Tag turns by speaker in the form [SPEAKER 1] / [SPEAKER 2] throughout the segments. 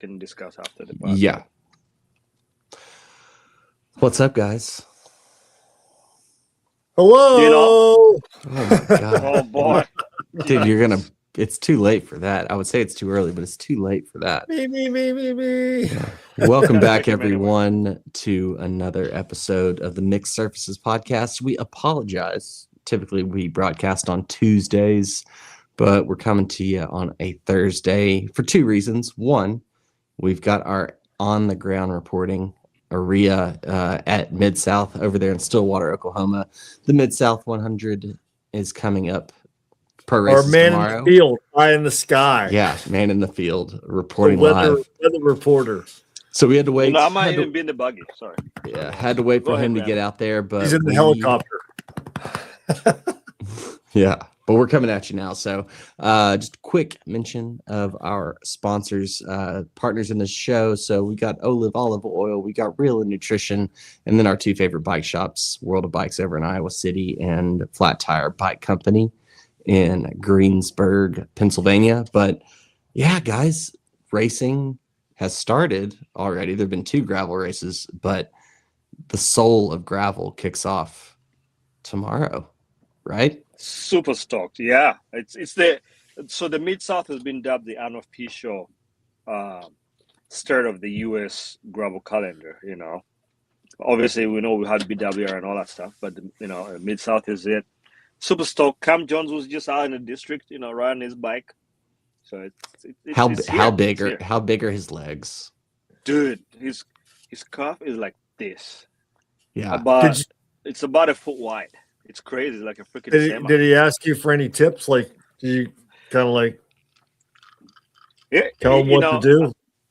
[SPEAKER 1] can discuss after the podcast.
[SPEAKER 2] Yeah. What's up, guys?
[SPEAKER 3] Hello.
[SPEAKER 1] You know?
[SPEAKER 2] Oh my god.
[SPEAKER 1] Oh boy.
[SPEAKER 2] Dude, it's too late for that. I would say it's too early, but it's too late for that.
[SPEAKER 3] Me.
[SPEAKER 2] Yeah. Welcome back, everyone, to another episode of the Mixed Surfaces podcast. We apologize. Typically, we broadcast on Tuesdays, but we're coming to you on a Thursday for two reasons. One, we've got our on-the-ground reporting area at MidSouth over there in Stillwater, Oklahoma. The MidSouth 100 is coming up. Pro races
[SPEAKER 3] Our man
[SPEAKER 2] tomorrow.
[SPEAKER 3] in the field, eye in the sky.
[SPEAKER 2] Yeah, man in the field, reporting
[SPEAKER 3] weather
[SPEAKER 2] live. So we had to wait.
[SPEAKER 1] I might even be in the buggy. Sorry.
[SPEAKER 2] Yeah, had to wait for him to get out there, but
[SPEAKER 3] he's in the helicopter.
[SPEAKER 2] Yeah, but we're coming at you now. So just a quick mention of our sponsors, partners in the show. So we got Olive Oil, we got Real Nutrition, and then our two favorite bike shops, World of Bikes over in Iowa City and Flat Tire Bike Company in Greensburg, Pennsylvania. But yeah, guys, racing has started already. There have been two gravel races, but the soul of gravel kicks off tomorrow, right?
[SPEAKER 1] Super stoked. Yeah. The MidSouth has been dubbed the NFP show, start of the US gravel calendar, you know. Obviously we know we had BWR and all that stuff, but MidSouth is it. Super stoked. Cam Jones was just out in the district, riding his bike. So
[SPEAKER 2] How big are his legs?
[SPEAKER 1] Dude, his cuff is like this.
[SPEAKER 2] Yeah.
[SPEAKER 1] It's about a foot wide. It's crazy, like a freaking semi.
[SPEAKER 3] Did he ask you for any tips? Like, do you kind of tell him what to do?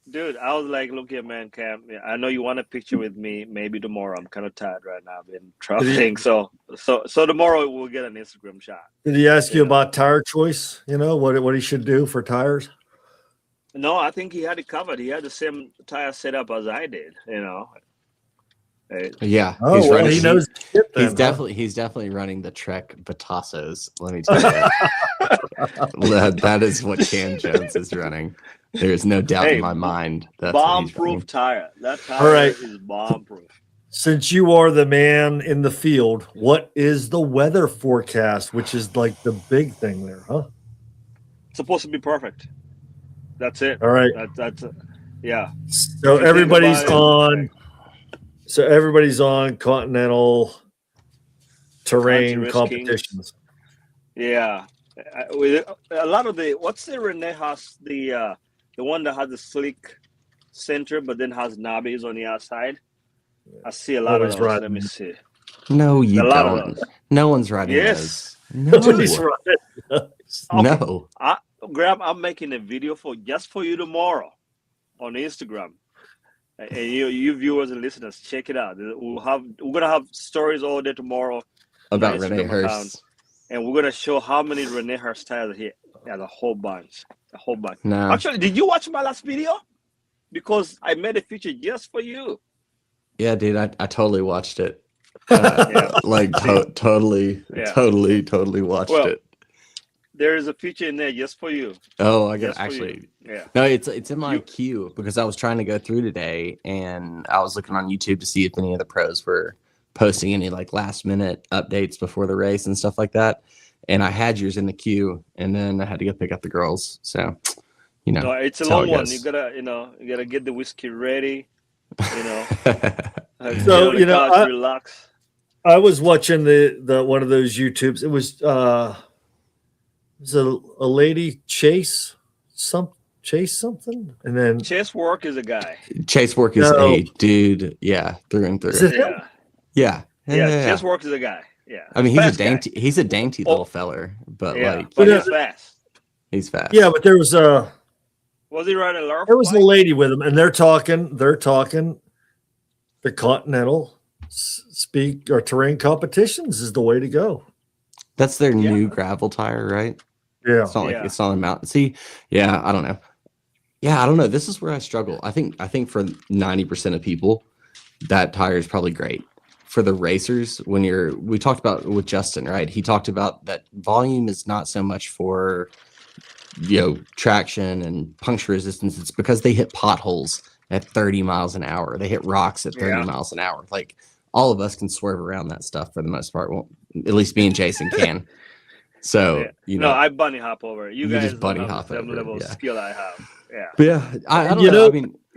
[SPEAKER 1] Dude, I was like, look here, man, Cam. I know you want a picture with me. Maybe tomorrow. I'm kind of tired right now. I've been traveling. So tomorrow we'll get an Instagram shot.
[SPEAKER 3] Did he ask you about tire choice? You know, what he should do for tires?
[SPEAKER 1] No, I think he had it covered. He had the same tire setup as I did,
[SPEAKER 2] Yeah.
[SPEAKER 3] He knows.
[SPEAKER 2] He's definitely running the Trek Batassos. Let me tell you that is what Cam Jones is running. There is no doubt in my mind. That's
[SPEAKER 1] bomb-proof tire. That tire is bomb-proof.
[SPEAKER 3] Since you are the man in the field, what is the weather forecast? Which is like the big thing there, huh?
[SPEAKER 1] It's supposed to be perfect. That's it.
[SPEAKER 3] All right.
[SPEAKER 1] That's yeah.
[SPEAKER 3] So everybody's on. So everybody's on continental terrain competitions.
[SPEAKER 1] Yeah, with a lot of what's the Rene has the one that has the slick center, but then has knobbies on the outside. I see a lot of those. Let me see.
[SPEAKER 2] No, you don't. No one's riding those.
[SPEAKER 3] Nobody's
[SPEAKER 2] riding those. No.
[SPEAKER 1] Graham, I'm making a video just for you tomorrow on Instagram. And you viewers and listeners, check it out. We're gonna have stories all day tomorrow
[SPEAKER 2] about Rene Hurst,
[SPEAKER 1] and we're gonna show how many Rene Hurst tires here. Yeah, a whole bunch.
[SPEAKER 2] No.
[SPEAKER 1] Actually, did you watch my last video? Because I made a feature just for you.
[SPEAKER 2] Yeah, dude, I totally watched it. Totally watched it.
[SPEAKER 1] There is a feature in there just for you.
[SPEAKER 2] Oh, I got actually.
[SPEAKER 1] Yeah.
[SPEAKER 2] No, it's in my queue because I was trying to go through today and I was looking on YouTube to see if any of the pros were posting any like last minute updates before the race and stuff like that. And I had yours in the queue, and then I had to go pick up the girls. So,
[SPEAKER 1] no, it's a long one. You gotta get the whiskey ready.
[SPEAKER 3] So
[SPEAKER 1] relax.
[SPEAKER 3] I was watching the one of those YouTubes. It was a lady Chase something, and then
[SPEAKER 1] Chase Work is a guy.
[SPEAKER 2] Chase Work is a dude, yeah, through and through. Yeah.
[SPEAKER 1] Chase Work is a guy. Yeah,
[SPEAKER 2] I mean he's a dainty little feller, but
[SPEAKER 1] but he's fast.
[SPEAKER 2] He's fast.
[SPEAKER 3] Yeah, but there was
[SPEAKER 1] was he riding a Lurf?
[SPEAKER 3] There was a lady with him, and they're talking the continental speak or terrain competitions is the way to go.
[SPEAKER 2] That's their new gravel tire, right?
[SPEAKER 3] Yeah.
[SPEAKER 2] It's not like it's on a mountain. See, I don't know. Yeah, I don't know. This is where I struggle. I think for 90% of people, that tire is probably great. For the racers, we talked about with Justin, right? He talked about that volume is not so much for traction and puncture resistance. It's because they hit potholes at 30 miles an hour. They hit rocks at 30 miles an hour. Like all of us can swerve around that stuff for the most part. Well, at least me and Jason can. So,
[SPEAKER 1] no, I bunny hop over. You guys
[SPEAKER 2] just bunny
[SPEAKER 1] don't have
[SPEAKER 2] hop
[SPEAKER 1] the same
[SPEAKER 2] over,
[SPEAKER 1] level of skill I have. Yeah.
[SPEAKER 2] But yeah, I don't know.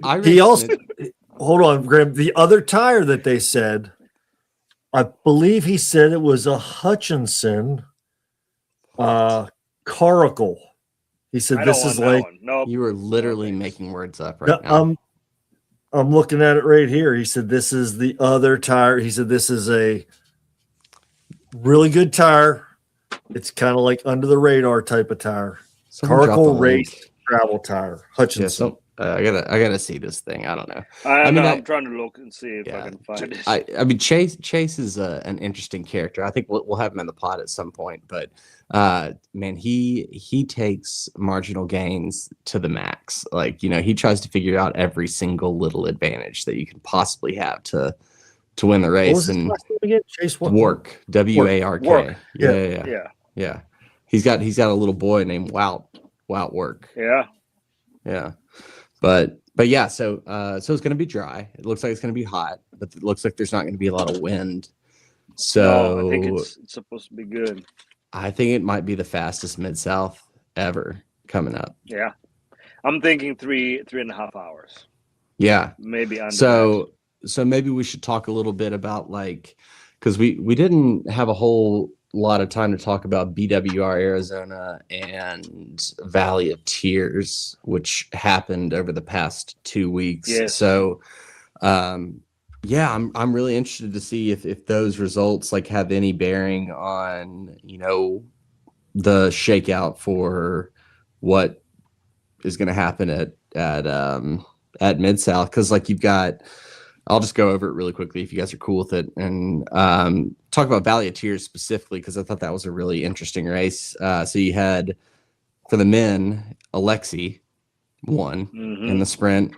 [SPEAKER 2] I mean,
[SPEAKER 3] he also hold on, Graham. The other tire that they said, I believe he said it was a Hutchinson Caracal. He said this is like
[SPEAKER 1] nope.
[SPEAKER 2] You are literally making words up right now.
[SPEAKER 3] I'm looking at it right here. He said this is the other tire. He said this is a really good tire. It's kind of like under the radar type of tire. Caracal race travel tire. Hutchinson.
[SPEAKER 2] Yeah, I gotta see this thing. I don't know.
[SPEAKER 1] I'm trying to look and see if I can find it.
[SPEAKER 2] I mean, Chase is an interesting character. I think we'll have him in the pod at some point. But man, he takes marginal gains to the max. Like he tries to figure out every single little advantage that you can possibly have to win the race.
[SPEAKER 3] What was his last name again? Chase
[SPEAKER 2] Wark. WARK. Yeah. He's got a little boy named Wout Wark. Yeah. But yeah, so it's going to be dry. It looks like it's going to be hot, but it looks like there's not going to be a lot of wind. So
[SPEAKER 1] I think it's supposed to be good.
[SPEAKER 2] I think it might be the fastest Mid-South ever coming up.
[SPEAKER 1] Yeah. I'm thinking 3.5 hours.
[SPEAKER 2] Yeah.
[SPEAKER 1] Maybe under
[SPEAKER 2] So maybe we should talk a little bit about because we didn't have a whole lot of time to talk about BWR Arizona and Valley of Tears, which happened over the past 2 weeks.
[SPEAKER 1] Yes.
[SPEAKER 2] So, I'm really interested to see if those results have any bearing on the shakeout for what is going to happen at Mid-South, because you've got. I'll just go over it really quickly if you guys are cool with it, and talk about Valley of Tears specifically because I thought that was a really interesting race. So you had, for the men, Alexi won in the sprint.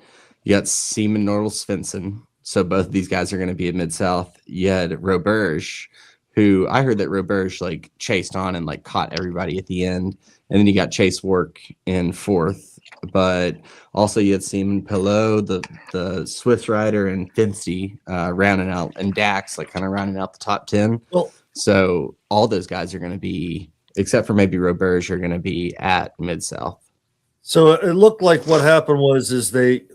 [SPEAKER 2] You got Seaman Nordal Svensson. So both of these guys are going to be at Mid-South. You had Roberge, who I heard that Roberge chased on and caught everybody at the end. And then you got Chase Wark in fourth. But also you had Seaman Pelot, the Swiss rider, and Finsty rounding out, and Dax kind of rounding out the top 10.
[SPEAKER 3] Well,
[SPEAKER 2] so all those guys are going to be, except for maybe Roberge, are going to be at Mid-South.
[SPEAKER 3] So it looked like what happened was they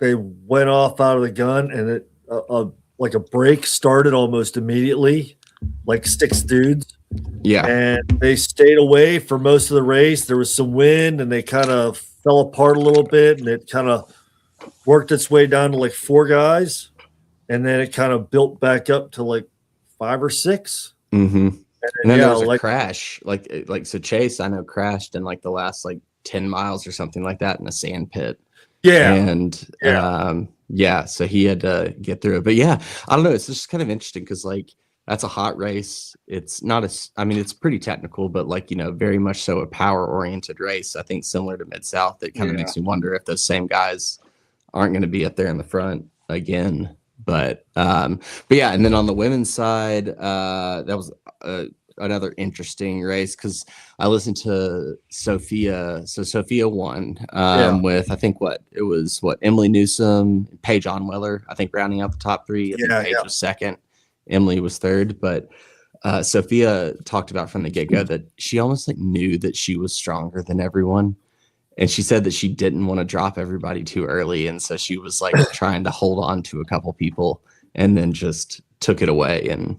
[SPEAKER 3] went off out of the gun, and it a break started almost immediately, 6 dudes.
[SPEAKER 2] Yeah.
[SPEAKER 3] And they stayed away for most of the race. There was some wind, and they kind of fell apart a little bit, and it kind of worked its way down to 4 guys. And then it kind of built back up to 5 or 6.
[SPEAKER 2] Mm-hmm. And then there was a crash. So Chase, I know, crashed in the last 10 miles or something like that in a sand pit.
[SPEAKER 3] Yeah.
[SPEAKER 2] And so he had to get through it. But yeah, I don't know. It's just kind of interesting because that's a hot race. It's not it's pretty technical, but very much so a power oriented race. I think similar to Mid-South. It kind of makes me wonder if those same guys aren't going to be up there in the front again. But yeah. And then on the women's side, that was another interesting race because I listened to Sophia. So Sophia won with, I think Emily Newsom, Paige Onweller, I think rounding out the top 3. I think Paige was second. Emily was third, but Sophia talked about from the get-go that she almost knew that she was stronger than everyone. And she said that she didn't want to drop everybody too early. And so she was trying to hold on to a couple people and then just took it away and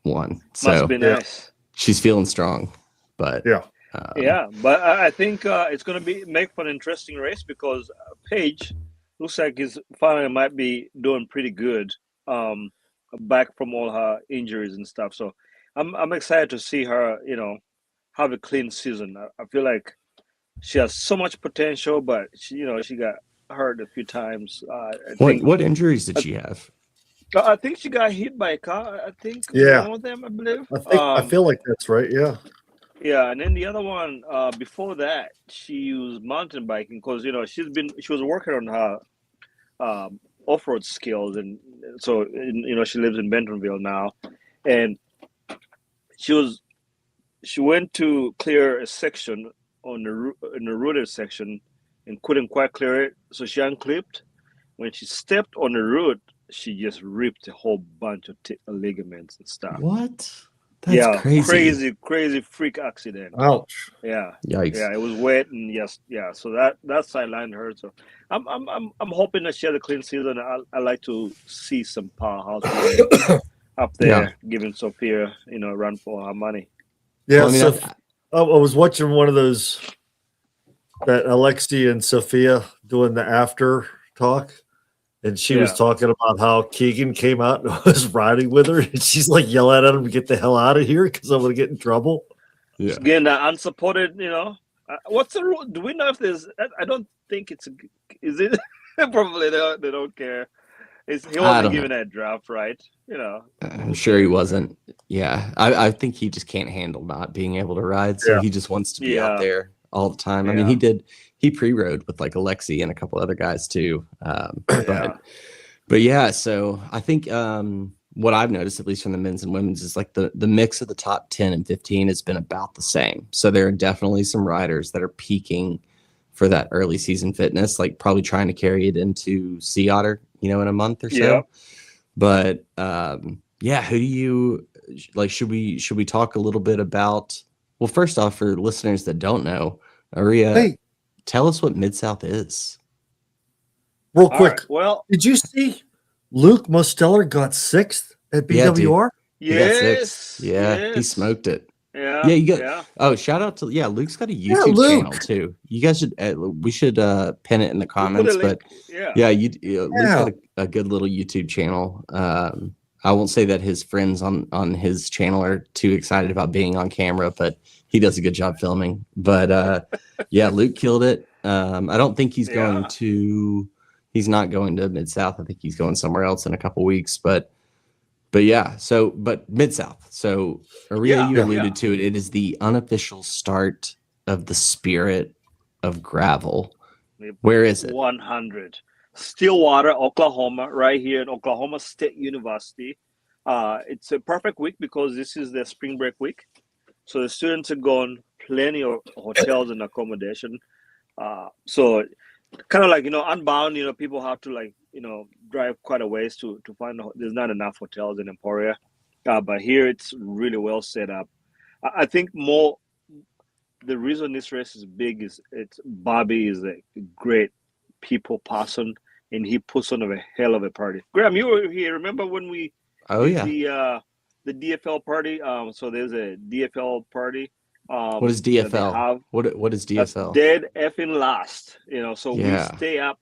[SPEAKER 2] won.
[SPEAKER 1] Must be nice.
[SPEAKER 2] She's feeling strong, but
[SPEAKER 1] but I think it's going to make for an interesting race because Paige looks like he's finally might be doing pretty good. Back from all her injuries and stuff, so I'm excited to see her, have a clean season. I feel like she has so much potential, but she got hurt a few times.
[SPEAKER 2] What injuries did she have?
[SPEAKER 1] I think she got hit by a car. I think one of them, I believe.
[SPEAKER 3] I feel like that's right. Yeah.
[SPEAKER 1] Yeah, and then the other one before that, she used mountain biking because she was working on her off-road skills, and so she lives in Bentonville now, and she went to clear a section in the rooted section and couldn't quite clear it, so she unclipped. When she stepped on the root, she just ripped a whole bunch of ligaments and stuff.
[SPEAKER 2] What? That's crazy.
[SPEAKER 1] Crazy freak accident.
[SPEAKER 3] Ouch.
[SPEAKER 1] Yeah,
[SPEAKER 2] Yikes.
[SPEAKER 1] yeah, it was wet and yes, yeah. So that sideline hurt. So I'm hoping that she has a clean season. I like to see some powerhouse up there giving Sophia a run for her money.
[SPEAKER 3] Yeah, well, I was watching one of those that Alexi and Sophia doing the after talk. And she was talking about how Keegan came out and was riding with her, and she's like yelling at him to get the hell out of here because I'm gonna get in trouble.
[SPEAKER 1] Yeah, again, unsupported. What's the rule? Do we know if there's? I don't think it's. Is it? Probably they don't care. He wasn't given that draft, right?
[SPEAKER 2] I'm sure he wasn't. Yeah, I think he just can't handle not being able to ride, so he just wants to be out there all the time. I mean, he pre-rode with like Alexi and a couple other guys too. But yeah, so I think what I've noticed, at least from the men's and women's, is like the mix of the top 10 and 15 has been about the same. So there are definitely some riders that are peaking for that early season fitness, like probably trying to carry it into Sea Otter, in a month or so. Yeah. But who do you like? Should we talk a little bit about? Well, first off, for listeners that don't know, Aria, tell us what MidSouth is.
[SPEAKER 3] Real quick. Right, well, did you see Luke Mosteller got 6th at BWR?
[SPEAKER 1] Yes.
[SPEAKER 2] Yeah, he smoked it.
[SPEAKER 1] Yeah.
[SPEAKER 2] Yeah, you got. Yeah. Oh, shout out to Luke's got a YouTube channel too. You guys should. We should pin it in the comments. But Luke's got a good little YouTube channel. I won't say that his friends on his channel are too excited about being on camera, but he does a good job filming. But Luke killed it. I don't think he's going to. He's not going to MidSouth. I think he's going somewhere else in a couple weeks. But MidSouth. So Aria, you alluded to it. It is the unofficial start of the Spirit of Gravel. Where is it?
[SPEAKER 1] 100. Stillwater, Oklahoma, right here in Oklahoma State University. It's a perfect week because this is the spring break week. So the students are going plenty of hotels and accommodation. So kind of like, Unbound, people have to drive quite a ways to find, there's not enough hotels in Emporia. But here it's really well set up. I think the reason this race is big is Bobby is a great people person, and he puts on a hell of a party. Graham, you were here. Remember when we the DFL party? So there's a DFL party.
[SPEAKER 2] What is DFL? What is DFL?
[SPEAKER 1] Dead effing last. So we stay up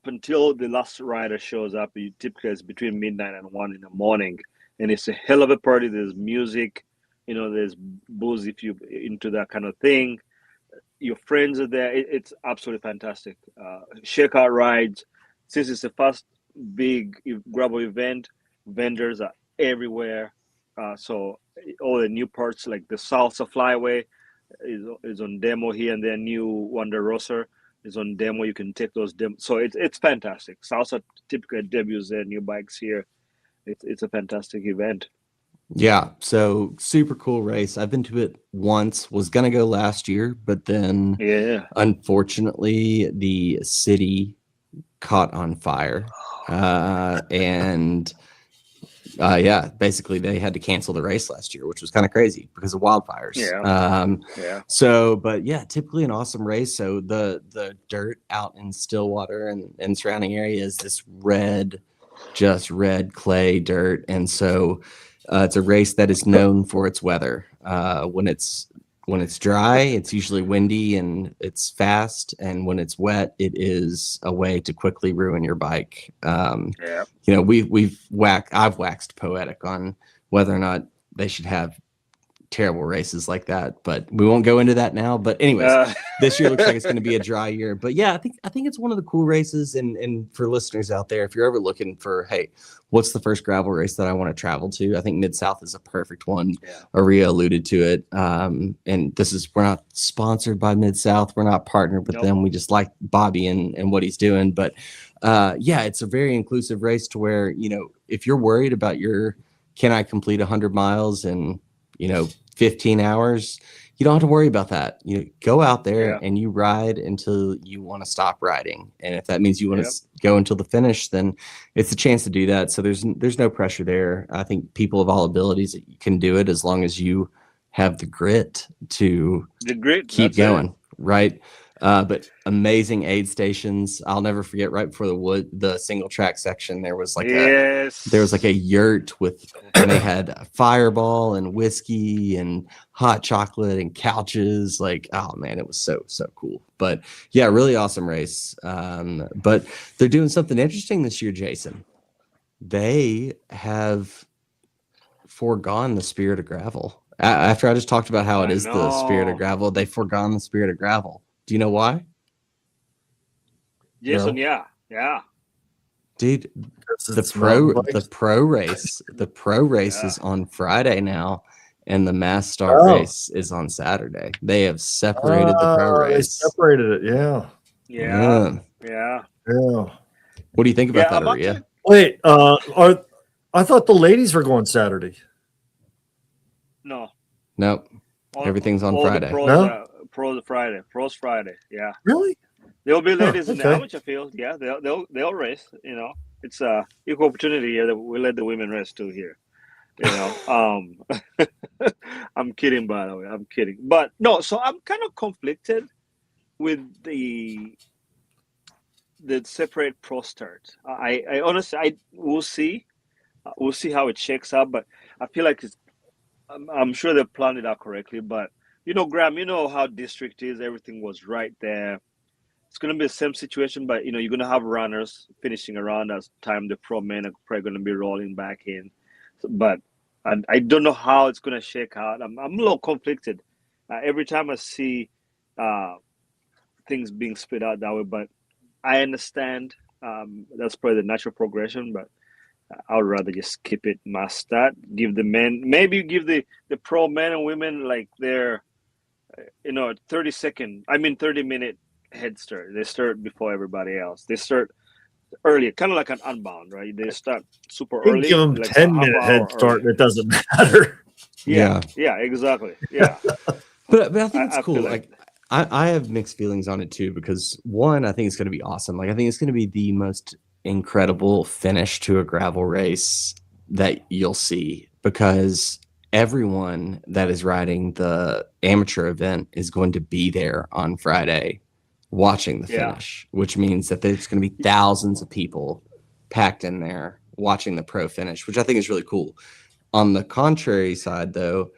[SPEAKER 1] until the last rider shows up. Typically it's between midnight and 1 in the morning, and it's a hell of a party. There's music, there's booze if you're into that kind of thing. Your friends are there. It's absolutely fantastic. Shakeout rides. Since it's the first big gravel event, vendors are everywhere. So all the new parts like the Salsa Flyway is on demo here, and their new Wonder Roser is on demo. You can take those demos. So it's fantastic. Salsa typically debuts their new bikes here. It's a fantastic event.
[SPEAKER 2] Yeah, so super cool race. I've been to it once, was going to go last year, but then unfortunately the city caught on fire. Basically they had to cancel the race last year, which was kind of crazy because of wildfires. Typically an awesome race. So the dirt out in Stillwater and surrounding area is this red clay dirt. And so it's a race that is known for its weather. When it's dry, it's usually windy and it's fast. And when it's wet, it is a way to quickly ruin your bike. I've waxed poetic on whether or not they should have terrible races like that, but we won't go into that now. But anyways, this year looks like it's going to be a dry year. But yeah, I think it's one of the cool races. And for listeners out there, if you're ever looking for, hey, what's the first gravel race that I want to travel to? I think MidSouth is a perfect one. Aria alluded to it. And we're not sponsored by MidSouth. We're not partnered with them. We just like Bobby and what he's doing. But it's a very inclusive race to where, if you're worried about can I complete 100 miles in, 15 hours, you don't have to worry about that. You go out there
[SPEAKER 1] Yeah.
[SPEAKER 2] and you ride until you want to stop riding. And if that means you want
[SPEAKER 1] Yep.
[SPEAKER 2] to go until the finish, then it's a chance to do that. So there's no pressure there. I think people of all abilities can do it as long as you have the grit to keep going, right? But amazing aid stations. I'll never forget right before the single track section, there was like a yurt and they had a fireball and whiskey and hot chocolate and couches. Like, oh man, it was so cool. But yeah, really awesome race. But they're doing something interesting this year, Jason. They have foregone the spirit of gravel. After I just talked about how it is the spirit of gravel, they've foregone the spirit of gravel. Do you know why?
[SPEAKER 1] Jason,
[SPEAKER 3] No.
[SPEAKER 1] yeah.
[SPEAKER 2] Dude, the pro race is on Friday now, and the mass start race is on Saturday. They have separated the pro race.
[SPEAKER 3] They separated it,
[SPEAKER 1] Yeah.
[SPEAKER 2] What do you think about that, Aria?
[SPEAKER 3] Wait, I thought the ladies were going Saturday.
[SPEAKER 1] No.
[SPEAKER 2] Nope. Everything's on Friday.
[SPEAKER 1] Pros Friday. Yeah.
[SPEAKER 3] Really?
[SPEAKER 1] There'll be ladies in the amateur field. Yeah, they'll race. You know, it's equal opportunity here. We let the women race too here. You know, I'm kidding, by the way. I'm kidding, but no. So I'm kind of conflicted with the separate pro start. I honestly, we'll see how it shakes out. But I feel like I'm sure they planned it out correctly. But you know, Graham, you know how district is. Everything was right there. It's going to be the same situation, but you know you're going to have runners finishing around as time the pro men are probably going to be rolling back in. But I don't know how it's going to shake out. I'm a little conflicted every time I see things being split out that way. But I understand that's probably the natural progression. But I would rather just keep it mass start. Give the men, maybe give the pro men and women like their 30-minute head start. They start before everybody else. They start early, kind of like an Unbound, right? They start super early.
[SPEAKER 3] Give them
[SPEAKER 1] like
[SPEAKER 3] 10-minute head start. Early. It doesn't matter.
[SPEAKER 1] Yeah, exactly. Yeah.
[SPEAKER 2] but I think it's cool. Like I have mixed feelings on it too, because one, I think it's going to be awesome. Like I think it's going to be the most incredible finish to a gravel race that you'll see, because everyone that is riding the amateur event is going to be there on Friday watching the finish, which means that there's going to be thousands of people packed in there watching the pro finish, which I think is really cool. On the contrary side, though,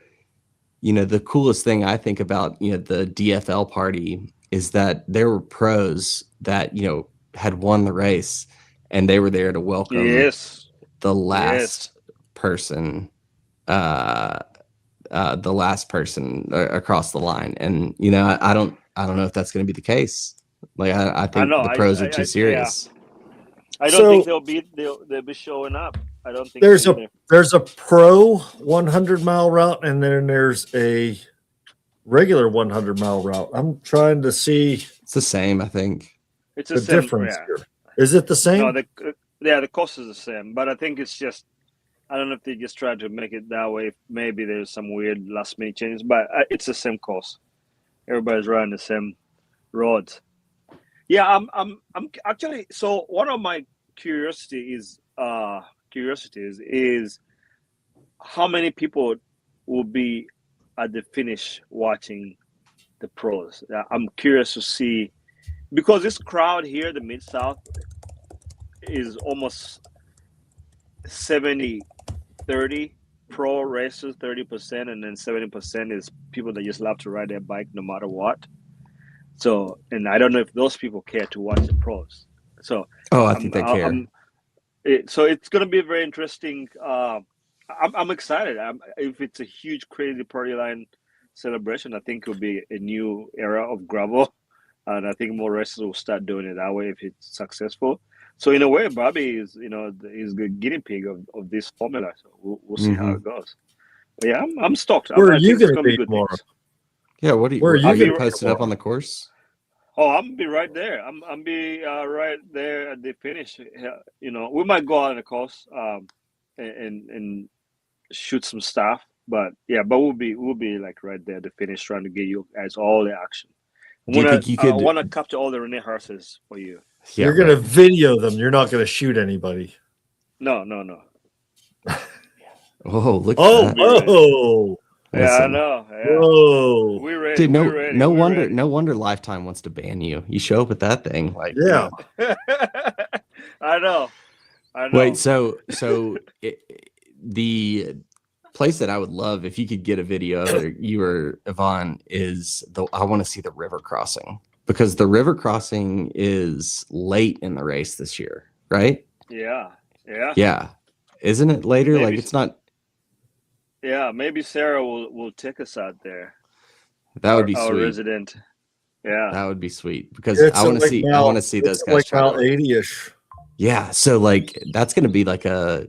[SPEAKER 2] you know, the coolest thing I think about, you know, the DFL party is that there were pros that, you know, had won the race and they were there to welcome the last person across the line. And you know, I don't know if that's going to be the case. Like I think the pros are too serious.
[SPEAKER 1] I don't think they'll be showing up. I don't think
[SPEAKER 3] there's a pro 100-mile route, and then there's a regular 100-mile route. I'm trying to see.
[SPEAKER 2] It's the same, I think.
[SPEAKER 1] It's
[SPEAKER 3] the difference here. Is it the same?
[SPEAKER 1] No, the cost is the same, but I think it's just, I don't know if they just tried to make it that way. Maybe there's some weird last minute changes, but it's the same cost. Everybody's riding the same roads. Yeah, I'm actually. So one of my curiosities is how many people will be at the finish watching the pros. I'm curious to see, because this crowd here, the MidSouth, is almost 70-30 pro racers, 30%, and then 70% is people that just love to ride their bike no matter what. So, and I don't know if those people care to watch the pros. So,
[SPEAKER 2] I think they care.
[SPEAKER 1] So it's going to be very interesting. I'm excited. If it's a huge, crazy party line celebration, I think it'll be a new era of gravel, and I think more racers will start doing it that way if it's successful. So in a way, Bobby is the guinea pig of this formula. So we'll see how it goes. But yeah, I'm stoked.
[SPEAKER 3] Where are you going to be tomorrow?
[SPEAKER 2] Yeah, what are you going to post it up on the course?
[SPEAKER 1] Oh, I'm gonna be right there. I'm be right there at the finish. You know, we might go out on the course and shoot some stuff, But yeah, but we'll be like right there at the finish, trying to get you guys all the action.
[SPEAKER 2] Do you think you
[SPEAKER 1] I
[SPEAKER 2] could?
[SPEAKER 1] want to capture all the Rene horses for you.
[SPEAKER 2] Yeah,
[SPEAKER 3] You're gonna
[SPEAKER 2] right.
[SPEAKER 3] video them. You're not gonna shoot anybody.
[SPEAKER 1] No.
[SPEAKER 2] Oh, look at
[SPEAKER 3] Oh,
[SPEAKER 2] that.
[SPEAKER 3] whoa,
[SPEAKER 1] Yeah, I
[SPEAKER 2] Listen.
[SPEAKER 1] know. Yeah,
[SPEAKER 3] whoa.
[SPEAKER 1] we're ready.
[SPEAKER 2] Dude,
[SPEAKER 1] We're ready.
[SPEAKER 2] no
[SPEAKER 1] we're
[SPEAKER 2] wonder,
[SPEAKER 1] ready.
[SPEAKER 2] no wonder Lifetime wants to ban you. You show up with that thing, like,
[SPEAKER 3] Yeah.
[SPEAKER 1] I know.
[SPEAKER 2] wait, so the place that I would love if you could get a video of it, you or Yvonne, is I want to see the river crossing, because the river crossing is late in the race this year, right?
[SPEAKER 1] Yeah.
[SPEAKER 2] Yeah, isn't it later?
[SPEAKER 1] Maybe,
[SPEAKER 2] like it's not.
[SPEAKER 1] Yeah, maybe Sarah will take us out there.
[SPEAKER 2] That would be
[SPEAKER 1] our
[SPEAKER 2] sweet.
[SPEAKER 1] resident. Yeah,
[SPEAKER 2] That would be sweet, because
[SPEAKER 3] It's
[SPEAKER 2] I want to
[SPEAKER 3] like
[SPEAKER 2] see. I
[SPEAKER 3] mile-
[SPEAKER 2] want to see
[SPEAKER 3] it's
[SPEAKER 2] those guys
[SPEAKER 3] like
[SPEAKER 2] try
[SPEAKER 3] mile
[SPEAKER 2] to.
[SPEAKER 3] 80ish.
[SPEAKER 2] Yeah, so like that's going to be like a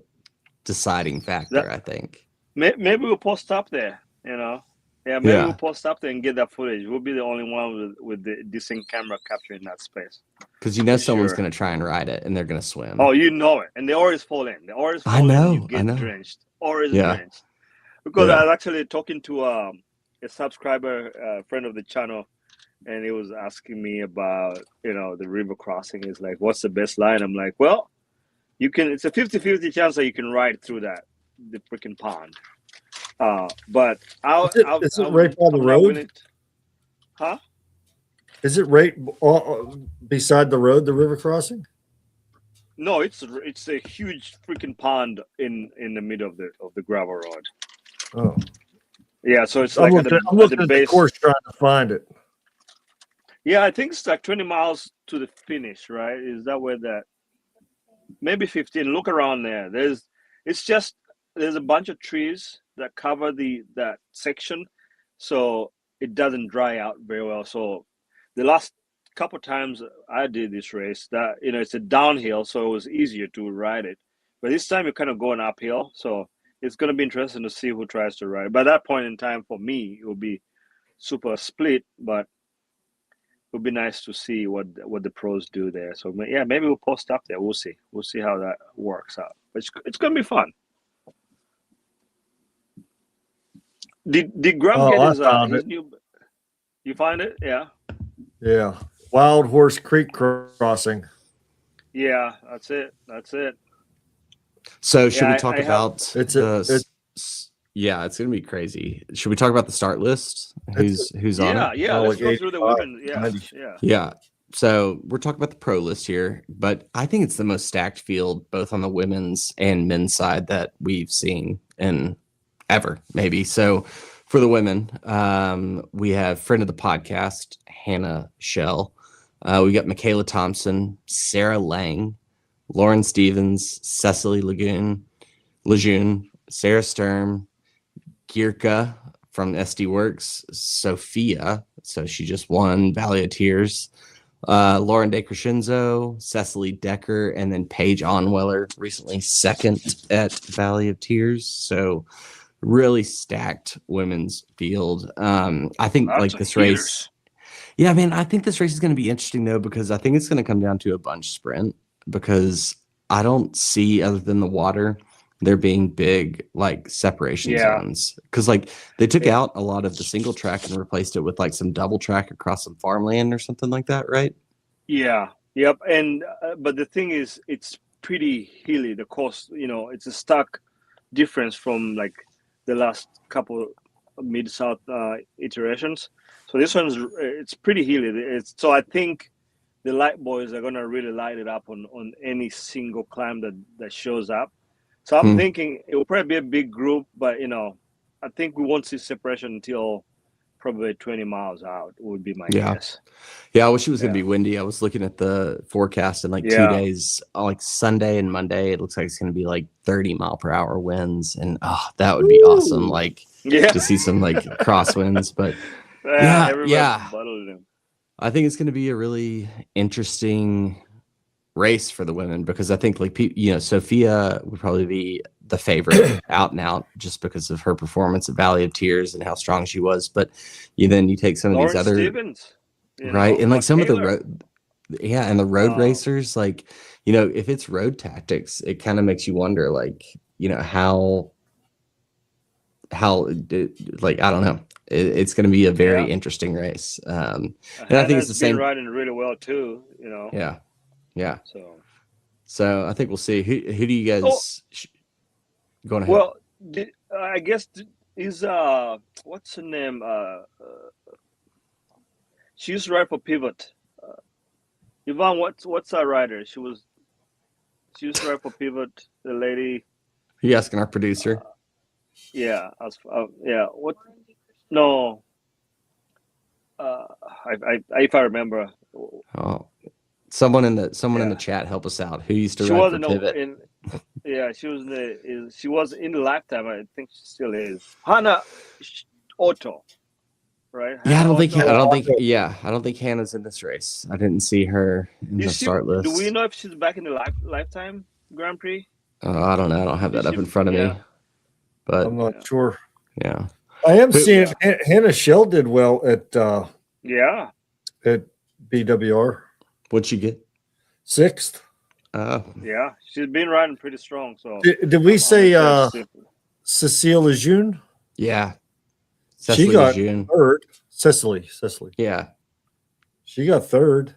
[SPEAKER 2] deciding factor, I think.
[SPEAKER 1] maybe we'll post up there. Yeah, maybe
[SPEAKER 2] Yeah.
[SPEAKER 1] we'll post up there and get that footage. We'll be the only one with the decent camera capturing that space.
[SPEAKER 2] Because you know
[SPEAKER 1] For
[SPEAKER 2] someone's
[SPEAKER 1] sure.
[SPEAKER 2] going to try and ride it, and they're going to swim.
[SPEAKER 1] Oh, you know it, and they always fall in. They always fall
[SPEAKER 2] I know,
[SPEAKER 1] in. You get
[SPEAKER 2] I know.
[SPEAKER 1] drenched. Always
[SPEAKER 2] Yeah.
[SPEAKER 1] drenched. Because
[SPEAKER 2] Yeah.
[SPEAKER 1] I was actually talking to a subscriber, friend of the channel, and he was asking me about the river crossing. He's like, "What's the best line?" I'm like, "Well, you can. It's a 50-50 chance that you can ride through the freaking pond." But
[SPEAKER 3] Is it right by the road?
[SPEAKER 1] Huh?
[SPEAKER 3] Is it right beside the road, the river crossing?
[SPEAKER 1] No, it's a huge freaking pond in the middle of the gravel road.
[SPEAKER 3] Oh,
[SPEAKER 1] Yeah, so it's
[SPEAKER 3] I'm
[SPEAKER 1] like
[SPEAKER 3] looking
[SPEAKER 1] at
[SPEAKER 3] at
[SPEAKER 1] the
[SPEAKER 3] the
[SPEAKER 1] base.
[SPEAKER 3] course trying to find it.
[SPEAKER 1] Yeah, I think it's like 20 miles to the finish, right? Is that where that? Maybe 15. Look around there. There's a bunch of trees that cover that section, so it doesn't dry out very well. So the last couple times I did this race, that it's a downhill, so it was easier to ride it. But this time you're kind of going uphill, so it's going to be interesting to see who tries to ride. By that point in time, for me, it will be super split, but it would be nice to see what the pros do there. So yeah, maybe we'll post up there. We'll see how that works out. But it's going to be fun. Did Graham get his new? You find it? Yeah.
[SPEAKER 3] Yeah. Wild Horse Creek crossing.
[SPEAKER 1] Yeah, that's it.
[SPEAKER 2] So should
[SPEAKER 1] Yeah,
[SPEAKER 2] we talk about yeah, it's gonna be crazy. Should we talk about the start list? Who's on it?
[SPEAKER 1] Yeah.
[SPEAKER 3] Oh,
[SPEAKER 1] Let's
[SPEAKER 3] like
[SPEAKER 1] go through the women. Yeah,
[SPEAKER 3] 90.
[SPEAKER 1] yeah.
[SPEAKER 2] Yeah. So we're talking about the pro list here, but I think it's the most stacked field, both on the women's and men's side, that we've seen in ever, maybe. So for the women, we have friend of the podcast, Hannah Shell. We got Michaela Thompson, Sarah Lang, Lauren Stevens, Cecily Lejeune, Sarah Sturm, Girka from SD Works, Sophia, so she just won Valley of Tears, Lauren DeCrescenzo, Cecily Decker, and then Paige Onweller, recently second at Valley of Tears. So really stacked women's field. I think
[SPEAKER 1] Lots
[SPEAKER 2] like
[SPEAKER 1] of
[SPEAKER 2] this
[SPEAKER 1] heaters.
[SPEAKER 2] race. Yeah, man, I think this race is going to be interesting though, because I think it's going to come down to a bunch sprint, because I don't see, other than the water, there being big like separation zones, because like they took out a lot of the single track and replaced it with like some double track across some farmland or something like that, right?
[SPEAKER 1] Yeah. Yep. And but the thing is, it's pretty hilly. The course, it's a stark difference from like the last couple of MidSouth iterations. So this it's pretty hilly. So I think the light boys are gonna really light it up on any single climb that shows up. So I'm thinking it will probably be a big group, but I think we won't see separation until probably 20 miles out would be my guess.
[SPEAKER 2] Yeah, I wish it was going to be windy. I was looking at the forecast, and like 2 days, like Sunday and Monday, it looks like it's going to be like 30-mile-per-hour winds, and that would be awesome. Like to see some like crosswinds, but I think it's going to be a really interesting race for the women, because I think like Sophia would probably be the favorite out and out, just because of her performance at Valley of Tears and how strong she was. But you take some of
[SPEAKER 1] Lauren
[SPEAKER 2] these other
[SPEAKER 1] Stevens,
[SPEAKER 2] right, and like some of the road, and the road racers, like if it's road tactics, it kind of makes you wonder, like how like I don't know. It's going to be a very
[SPEAKER 1] Yeah.
[SPEAKER 2] interesting race. And I think
[SPEAKER 1] Hannah's
[SPEAKER 2] it's the
[SPEAKER 1] been
[SPEAKER 2] same.
[SPEAKER 1] riding really well too.
[SPEAKER 2] Yeah, yeah.
[SPEAKER 1] So
[SPEAKER 2] So I think we'll see. Who do you guys going ahead?
[SPEAKER 1] well, I guess is what's her name? She used to ride for Pivot. Yvonne, what's that rider? She used to ride for Pivot. The lady.
[SPEAKER 2] Are you asking our producer?
[SPEAKER 1] Yeah, yeah. What? No. If I remember,
[SPEAKER 2] Oh, someone in the
[SPEAKER 1] yeah.
[SPEAKER 2] chat help us out. Who used to
[SPEAKER 1] She
[SPEAKER 2] ride
[SPEAKER 1] was
[SPEAKER 2] for Pivot?
[SPEAKER 1] she was in the Lifetime. I think she still is. Hannah Otto, right?
[SPEAKER 2] Yeah, I
[SPEAKER 1] Hannah
[SPEAKER 2] don't think.
[SPEAKER 1] Otto.
[SPEAKER 2] I don't think Hannah's in this race. I didn't see her in the
[SPEAKER 1] Is she?
[SPEAKER 2] start list.
[SPEAKER 1] Do we know if she's back in the Lifetime Grand Prix?
[SPEAKER 2] I don't know. I don't have that up in front of me. But
[SPEAKER 3] I'm not sure.
[SPEAKER 2] Yeah,
[SPEAKER 3] I am seeing Hannah Shell did well at BWR.
[SPEAKER 2] What'd she get?
[SPEAKER 3] 6th.
[SPEAKER 1] Yeah, she's been riding pretty strong. So
[SPEAKER 3] Did we say Cecile Lejeune?
[SPEAKER 2] Yeah,
[SPEAKER 3] She got
[SPEAKER 2] Lejeune.
[SPEAKER 3] 3rd. Cecily.
[SPEAKER 2] Yeah,
[SPEAKER 3] She got 3rd.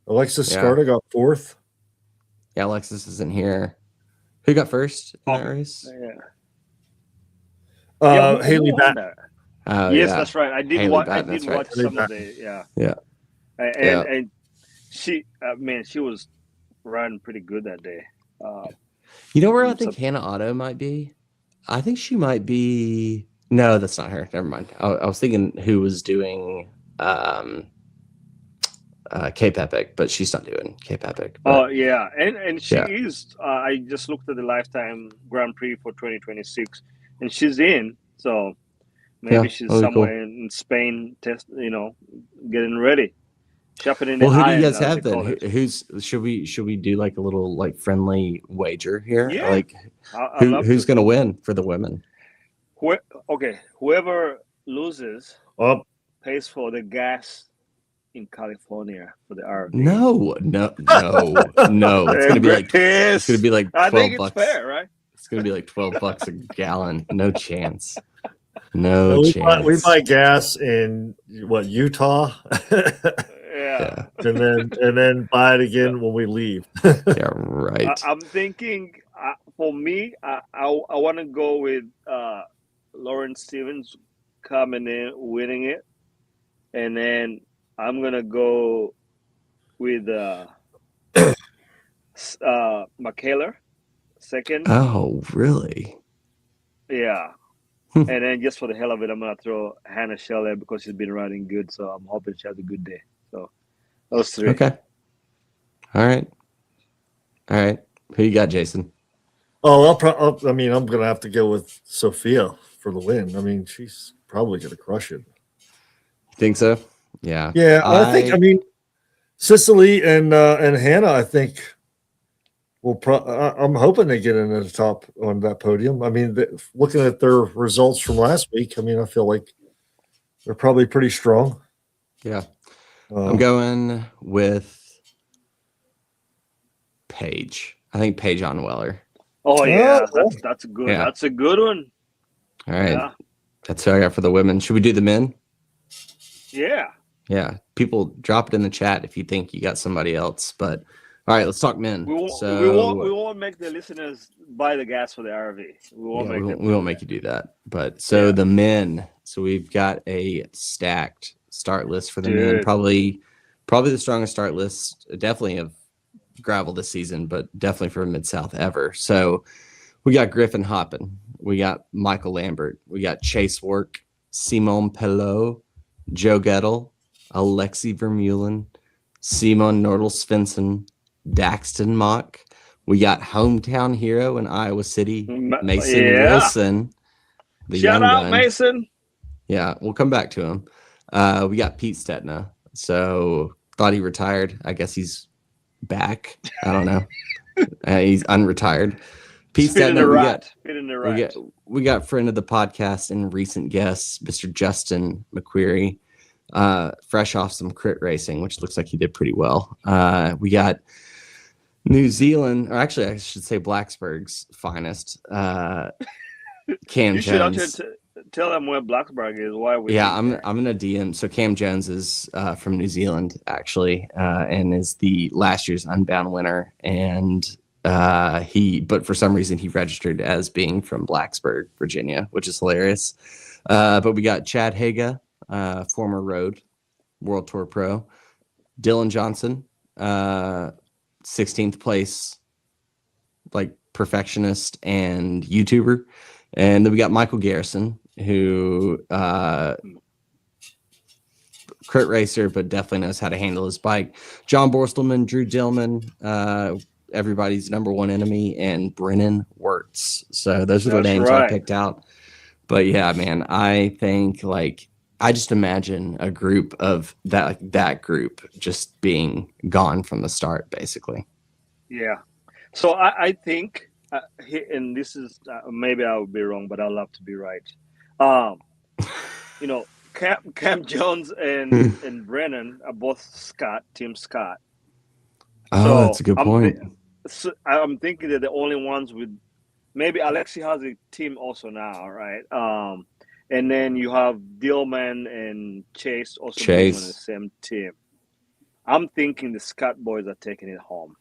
[SPEAKER 3] Alexis Scarta got 4th.
[SPEAKER 2] Yeah, Alexis isn't here. Who got first in that race?
[SPEAKER 3] Haley Batten.
[SPEAKER 1] Yes, that's right. I did
[SPEAKER 2] Haley
[SPEAKER 1] watch.
[SPEAKER 2] Batten,
[SPEAKER 1] I did watch some of the and she, man, she was riding pretty good that day.
[SPEAKER 2] You know where I think Hannah Otto might be? I think she might be. No, that's not her. Never mind. I was thinking who was doing Cape Epic, but she's not doing Cape Epic. But,
[SPEAKER 1] oh yeah, and she is. I just looked at the Lifetime Grand Prix for 2026, and she's in. So maybe she's somewhere in Spain, getting ready. Shopping in the
[SPEAKER 2] who do you
[SPEAKER 1] island,
[SPEAKER 2] guys have then? Who's should we do like a little like friendly wager here?
[SPEAKER 1] Yeah.
[SPEAKER 2] Like who's going to win for the women?
[SPEAKER 1] Whoever loses pays for the gas in California for the RV.
[SPEAKER 2] No. It's gonna be like $12.
[SPEAKER 1] I think it's fair, right?
[SPEAKER 2] It's gonna be like $12 a gallon. No chance. No chance.
[SPEAKER 3] We buy gas in Utah.
[SPEAKER 1] Yeah.
[SPEAKER 3] and then buy it again when we leave.
[SPEAKER 2] Yeah, right.
[SPEAKER 1] I'm thinking for me, I want to go with Lauren Stevens coming in, winning it, and then I'm gonna go with Michaela second.
[SPEAKER 2] Oh, really?
[SPEAKER 1] Yeah. And then just for the hell of it, I'm gonna throw Hannah Shell there because she's been riding good. So I'm hoping she has a good day. So those 3.
[SPEAKER 2] Okay. All right. Who you got, Jason?
[SPEAKER 3] Oh, I'm gonna have to go with Sophia for the win. I mean, she's probably gonna crush it.
[SPEAKER 2] You think so? Yeah.
[SPEAKER 3] Yeah, I think. Cicely and Hannah. I think I'm hoping they get into the top on that podium. I mean, looking at their results from last week, I feel like they're probably pretty strong.
[SPEAKER 2] Yeah. I'm going with Paige. I think Paige Onweller.
[SPEAKER 1] Oh yeah, that's good. Yeah. That's a good one.
[SPEAKER 2] All right. Yeah. That's who I got for the women. Should we do the men?
[SPEAKER 1] Yeah.
[SPEAKER 2] Yeah. People drop it in the chat if you think you got somebody else. But all right, let's talk men. We
[SPEAKER 1] won't make the listeners buy the gas for the RV. We
[SPEAKER 2] won't make you do that. But the men. So we've got a stacked start list for the men. Probably the strongest start list, definitely of gravel this season, but definitely for MidSouth ever. So we got Griffin Hoppin, we got Michael Lambert, we got Chase Work, Simon Pelot, Joe Gettle, Alexi Vermeulen, Simon Nordel Svensson, Daxton Mock. We got hometown hero in Iowa City, Mason Wilson.
[SPEAKER 1] Shout out Mason.
[SPEAKER 2] Yeah, we'll come back to him. We got Pete Stetna. So thought he retired. I guess he's back. I don't know. He's unretired. Pete Stetna. We got friend of the podcast and recent guest, Mr. Justin McQuarrie, fresh off some crit racing, which looks like he did pretty well. We got New Zealand, or actually I should say Blacksburg's finest, Cam
[SPEAKER 1] You should actually
[SPEAKER 2] Jones.
[SPEAKER 1] tell them where Blacksburg is. Why we
[SPEAKER 2] Yeah,
[SPEAKER 1] think
[SPEAKER 2] I'm gonna DM. So Cam Jones is from New Zealand actually, and is the last year's Unbound winner. And but for some reason he registered as being from Blacksburg, Virginia, which is hilarious. But we got Chad Haga, former road World Tour pro, Dylan Johnson, 16th place, like perfectionist and YouTuber. And then we got Michael Garrison, who crit racer, but definitely knows how to handle his bike. John Borstelman, Drew Dillman, everybody's number one enemy, and Brennan Wirtz. So those are the
[SPEAKER 1] That's
[SPEAKER 2] names I
[SPEAKER 1] right.
[SPEAKER 2] picked out. But yeah, man, I think like I just imagine a group of that group just being gone from the start, basically.
[SPEAKER 1] Yeah. So I think, and this is maybe I would be wrong, but I'd love to be right. You know, Cam Jones and Brennan are both Team Scott.
[SPEAKER 2] Oh, that's a good point.
[SPEAKER 1] I'm thinking they're the only ones with. Maybe Alexi has a team also now, right? And then you have Dillman and Chase also being on the same team. I'm thinking the Scott boys are taking it home.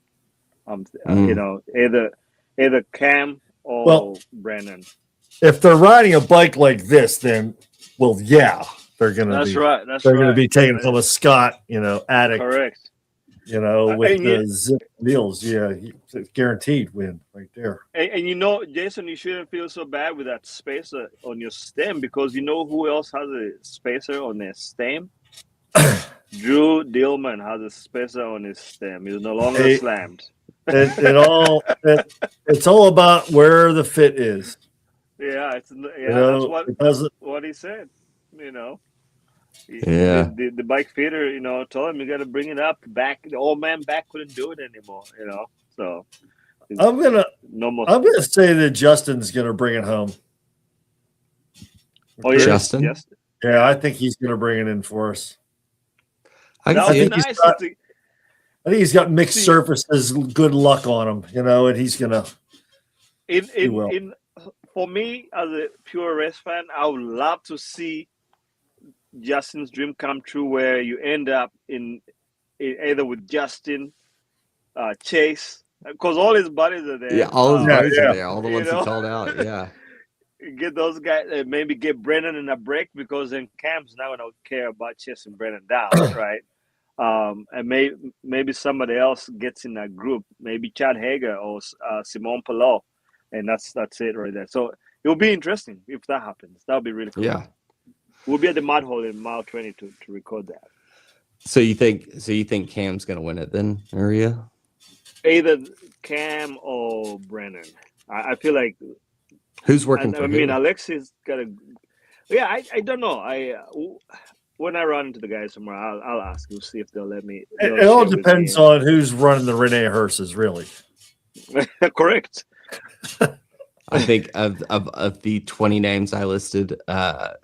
[SPEAKER 1] You know, either Cam or Brandon.
[SPEAKER 3] If they're riding a bike like this, then yeah, they're gonna
[SPEAKER 1] That's
[SPEAKER 3] be
[SPEAKER 1] right.
[SPEAKER 3] they're gonna be taking home a Scott, addict.
[SPEAKER 1] Correct.
[SPEAKER 3] With the zip wheels, it's guaranteed win right there.
[SPEAKER 1] And Jason, you shouldn't feel so bad with that spacer on your stem, because you know who else has a spacer on their stem? Drew Dillman has a spacer on his stem. He's no longer slammed.
[SPEAKER 3] It's all about where the fit is.
[SPEAKER 1] Yeah, that's what he said. The bike fitter, told him you got to bring it up back. The old man back couldn't do it anymore. So
[SPEAKER 3] I'm gonna say that Justin's gonna bring it home.
[SPEAKER 1] Oh, yeah,
[SPEAKER 2] Justin.
[SPEAKER 3] Yeah, I think he's gonna bring it in for us.
[SPEAKER 2] I
[SPEAKER 3] think he's got mixed surfaces, good luck on him, and he's gonna.
[SPEAKER 1] For me, as a pure race fan, I would love to see Justin's dream come true, where you end up in either with Justin, Chase, because all his buddies are there.
[SPEAKER 2] Yeah, all his buddies are there. All the ones he called out. Yeah.
[SPEAKER 1] Get those guys, maybe get Brennan in a break, because then Cam's not going to care about chasing Brennan down, right? And maybe somebody else gets in that group, maybe Chad Hager or Simon Pelot, and that's it right there. So it'll be interesting if that happens. That'll be really cool.
[SPEAKER 2] Yeah,
[SPEAKER 1] we'll be at the mud hole in mile 20 to record that.
[SPEAKER 2] So you think Cam's going to win it then, Maria?
[SPEAKER 1] Either Cam or Brennan. I feel like.
[SPEAKER 2] Who's working for
[SPEAKER 1] who? I mean, Alexi's got a. Yeah, I don't know. When I run into the guys tomorrow, I'll ask. We'll see if they'll let me.
[SPEAKER 3] It all depends on who's running the Rene Hearses, really.
[SPEAKER 1] Correct.
[SPEAKER 2] I think of the 20 names I listed,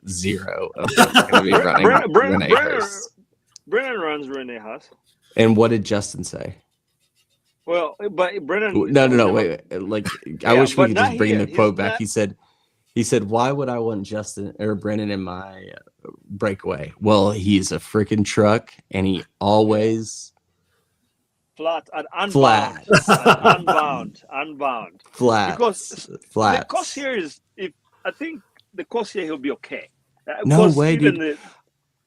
[SPEAKER 2] 0 of them are going to be running Rene Hearse.
[SPEAKER 1] Brennan runs Rene Hearse.
[SPEAKER 2] And what did Justin say?
[SPEAKER 1] Well, but Brennan.
[SPEAKER 2] No, wait. Like, I wish we could just bring the quote back. He said, "Why would I want Justin or Brennan in my breakaway?" Well, he's a freaking truck, and he always
[SPEAKER 1] flat and unbound. Unbound.
[SPEAKER 2] Flat.
[SPEAKER 1] Because the course here is, I think the course here he'll be okay.
[SPEAKER 2] No way, dude.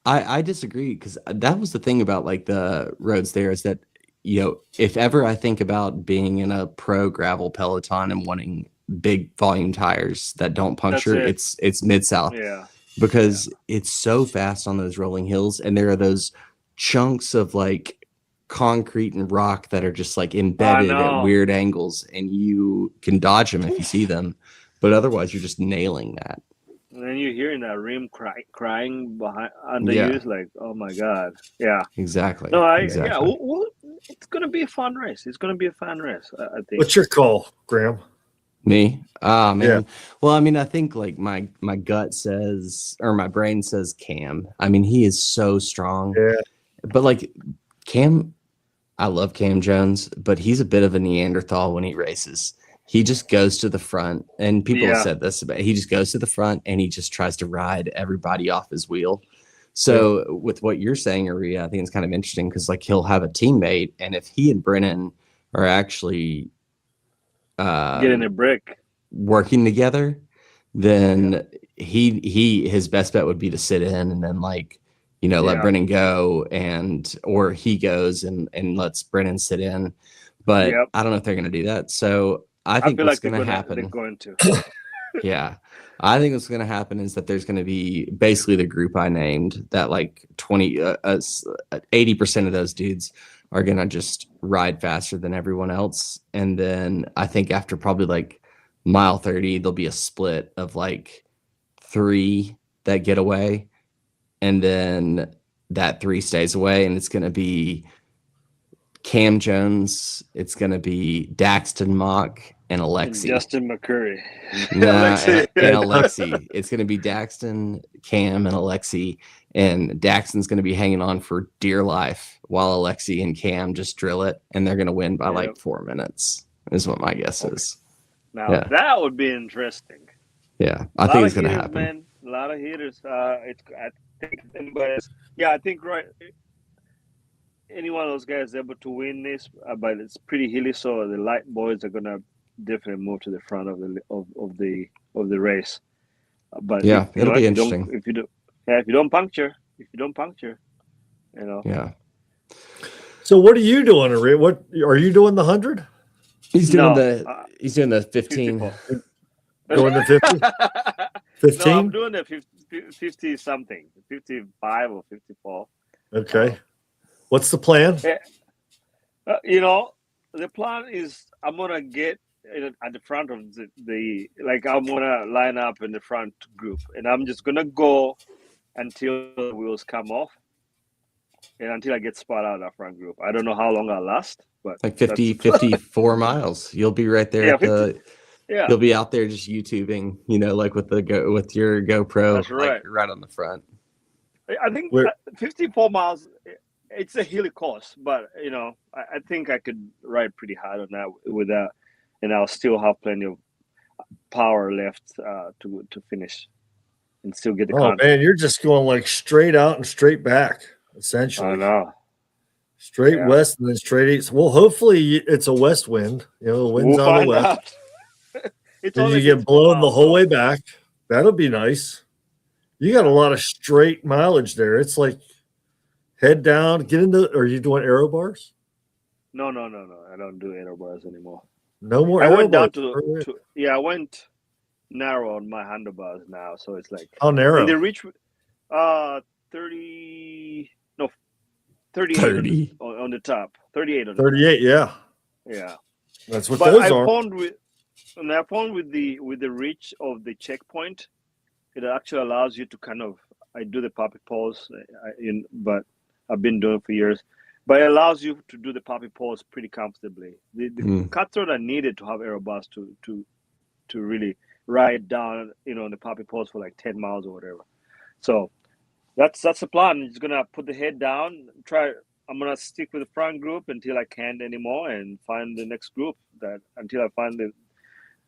[SPEAKER 2] I disagree, because that was the thing about like the roads there, is that if ever I think about being in a pro gravel peloton and wanting big volume tires that don't puncture, it's MidSouth.
[SPEAKER 1] Yeah.
[SPEAKER 2] Because it's so fast on those rolling hills, and there are those chunks of like concrete and rock that are just like embedded at weird angles, and you can dodge them if you see them, but otherwise you're just nailing that.
[SPEAKER 1] And then you're hearing that rim crying under you. It's like, oh my god, yeah,
[SPEAKER 2] exactly.
[SPEAKER 1] No,
[SPEAKER 2] exactly.
[SPEAKER 1] It's gonna be a fun race. It's gonna be a fun race, I think.
[SPEAKER 3] What's your call, Graham?
[SPEAKER 2] Me? Man.
[SPEAKER 3] Yeah.
[SPEAKER 2] Well, I mean, I think like my gut says, or my brain says Cam. I mean, he is so strong.
[SPEAKER 3] Yeah.
[SPEAKER 2] But like Cam, I love Cam Jones, but he's a bit of a Neanderthal when he races. he just goes to the front, and people have
[SPEAKER 1] Yeah.
[SPEAKER 2] said this about he just goes to the front and he just tries to ride everybody off his wheel. So with what you're saying, Aria, I think it's kind of interesting because like he'll have a teammate, and if he and Brennan are actually
[SPEAKER 1] Getting a break.
[SPEAKER 2] working together, then his best bet would be to sit in and then like let
[SPEAKER 1] Yeah.
[SPEAKER 2] Brennan go, or he goes and lets Brennan sit in. But
[SPEAKER 1] Yep.
[SPEAKER 2] I don't know if they're going to do that. So I think
[SPEAKER 1] feel
[SPEAKER 2] what's
[SPEAKER 1] like
[SPEAKER 2] going to
[SPEAKER 1] they're
[SPEAKER 2] happen.
[SPEAKER 1] going to.
[SPEAKER 2] Yeah. I think what's going to happen is that there's going to be basically the group I named that like 80% of those dudes are going to just ride faster than everyone else. And then I think after probably like mile 30, there'll be a split of like 3 that get away. And then that 3 stays away. And it's going to be Cam Jones. It's going to be Daxton Mock and Alexi.
[SPEAKER 1] Justin McCurry.
[SPEAKER 2] And Alexi. It's going to be Daxton, Cam, and Alexi. And Daxton's going to be hanging on for dear life while Alexi and Cam just drill it. And they're going to win by like 4 minutes, is what my guess is.
[SPEAKER 1] Now, that would be interesting.
[SPEAKER 2] Yeah, I think it's going to happen.
[SPEAKER 1] Man. A lot of hitters. I think any one of those guys is able to win this, but it's pretty hilly, so the light boys are gonna definitely move to the front of the race. But
[SPEAKER 2] it'll be interesting
[SPEAKER 1] if you don't puncture,
[SPEAKER 2] Yeah.
[SPEAKER 3] So what are you doing, Aria? What are you doing? The 100?
[SPEAKER 2] He's doing the 15.
[SPEAKER 3] Going to 50? 15?
[SPEAKER 1] No, I'm doing the 50 something, 55 or 54.
[SPEAKER 3] Okay. What's the plan?
[SPEAKER 1] The plan is I'm gonna get at the front of the I'm gonna line up in the front group, and I'm just gonna go until the wheels come off, and until I get spot out of that front group. I don't know how long I'll last, but
[SPEAKER 2] like 54 miles. You'll be right there You'll be out there just YouTubing, like with your GoPro.
[SPEAKER 1] That's right.
[SPEAKER 2] Like right on the front.
[SPEAKER 1] I think 54 miles. It's a hilly course, but I think I could ride pretty hard on that with that, and I'll still have plenty of power left to finish and still get the contact.
[SPEAKER 3] Man, you're just going like straight out and straight back, essentially.
[SPEAKER 1] I know.
[SPEAKER 3] Straight west and then straight east. Well, hopefully it's a west wind. The wind's on the west. And you get blown the whole way back. That'll be nice. You got a lot of straight mileage there. It's like head down, get into. Are you doing aero bars?
[SPEAKER 1] No. I don't do aero bars anymore.
[SPEAKER 3] No more.
[SPEAKER 1] I went down I went narrow on my handlebars now, so it's like
[SPEAKER 3] how narrow?
[SPEAKER 1] They reach 38 on the top. 38 on the
[SPEAKER 3] 38,
[SPEAKER 1] top.
[SPEAKER 3] Yeah. That's what those are.
[SPEAKER 1] I found with the reach of the checkpoint, it actually allows you to I do the poppy pause, but I've been doing it for years. But it allows you to do the poppy pause pretty comfortably. The cutthroat are needed to have aero bars to really ride down, the poppy pause for like 10 miles or whatever. So that's the plan. It's gonna put the head down. I'm gonna stick with the front group until I can't anymore, and find the next group until I find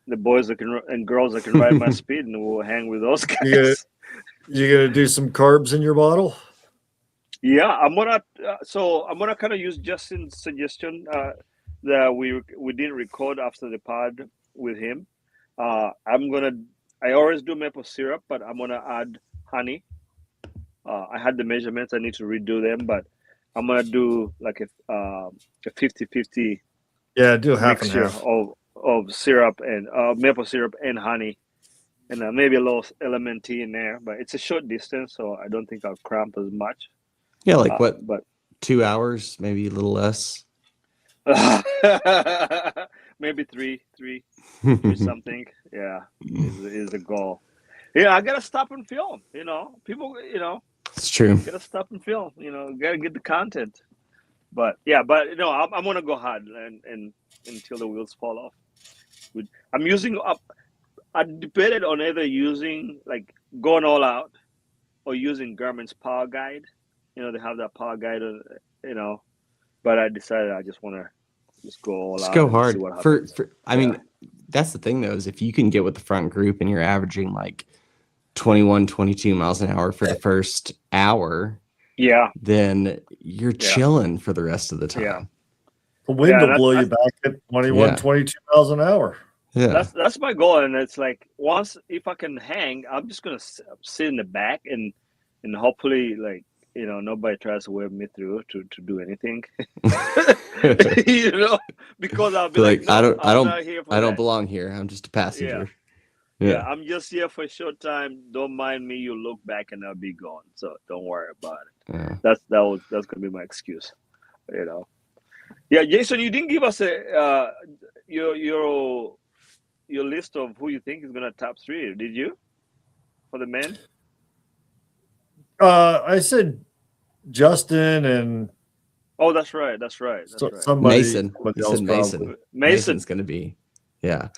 [SPEAKER 1] the boys and girls that can ride my speed, and we'll hang with those guys.
[SPEAKER 3] You gonna do some carbs in your bottle?
[SPEAKER 1] Yeah, I'm gonna kind of use Justin's suggestion that we didn't record after the pod with him. I always do maple syrup, but I'm gonna add honey. I had the measurements. I need to redo them, but I'm gonna do like a 50-50.
[SPEAKER 3] Yeah, do half and half
[SPEAKER 1] of syrup and maple syrup and honey, and maybe a little lemon tea in there. But it's a short distance, so I don't think I'll cramp as much.
[SPEAKER 2] Yeah, like but 2 hours, maybe a little less.
[SPEAKER 1] Maybe three something. Yeah, is the goal. Yeah, I gotta stop and film. People.
[SPEAKER 2] It's true.
[SPEAKER 1] Gotta stop and film. Gotta get the content. But I'm gonna go hard and until the wheels fall off. I'm using I debated on either using going all out or using Garmin's Power Guide. They have that Power Guide. But I decided I just want to just go all out.
[SPEAKER 2] Just go hard. I mean, that's the thing though, is if you can get with the front group and you're averaging like 21, 22 miles an hour for the first hour, then you're chilling for the rest of the time.
[SPEAKER 1] Yeah.
[SPEAKER 3] The wind will blow you back at 21, 22 miles an hour.
[SPEAKER 2] Yeah.
[SPEAKER 1] That's my goal. And it's like, once, if I can hang, I'm just going to sit in the back and hopefully, like, you know, nobody tries to wave me through to do anything. You know, because I'll be like, no,
[SPEAKER 2] I don't belong here. I'm just a passenger.
[SPEAKER 1] Yeah, I'm just here for a short time. Don't mind me. You look back and I'll be gone. So don't worry about it.
[SPEAKER 2] Yeah.
[SPEAKER 1] That's gonna be my excuse. You know. Yeah, Jason, you didn't give us your list of who you think is gonna top 3, did you? For the men?
[SPEAKER 3] I said Justin and.
[SPEAKER 1] Oh, that's right.
[SPEAKER 3] Somebody,
[SPEAKER 2] Mason. You said Mason. Mason's gonna be. Yeah.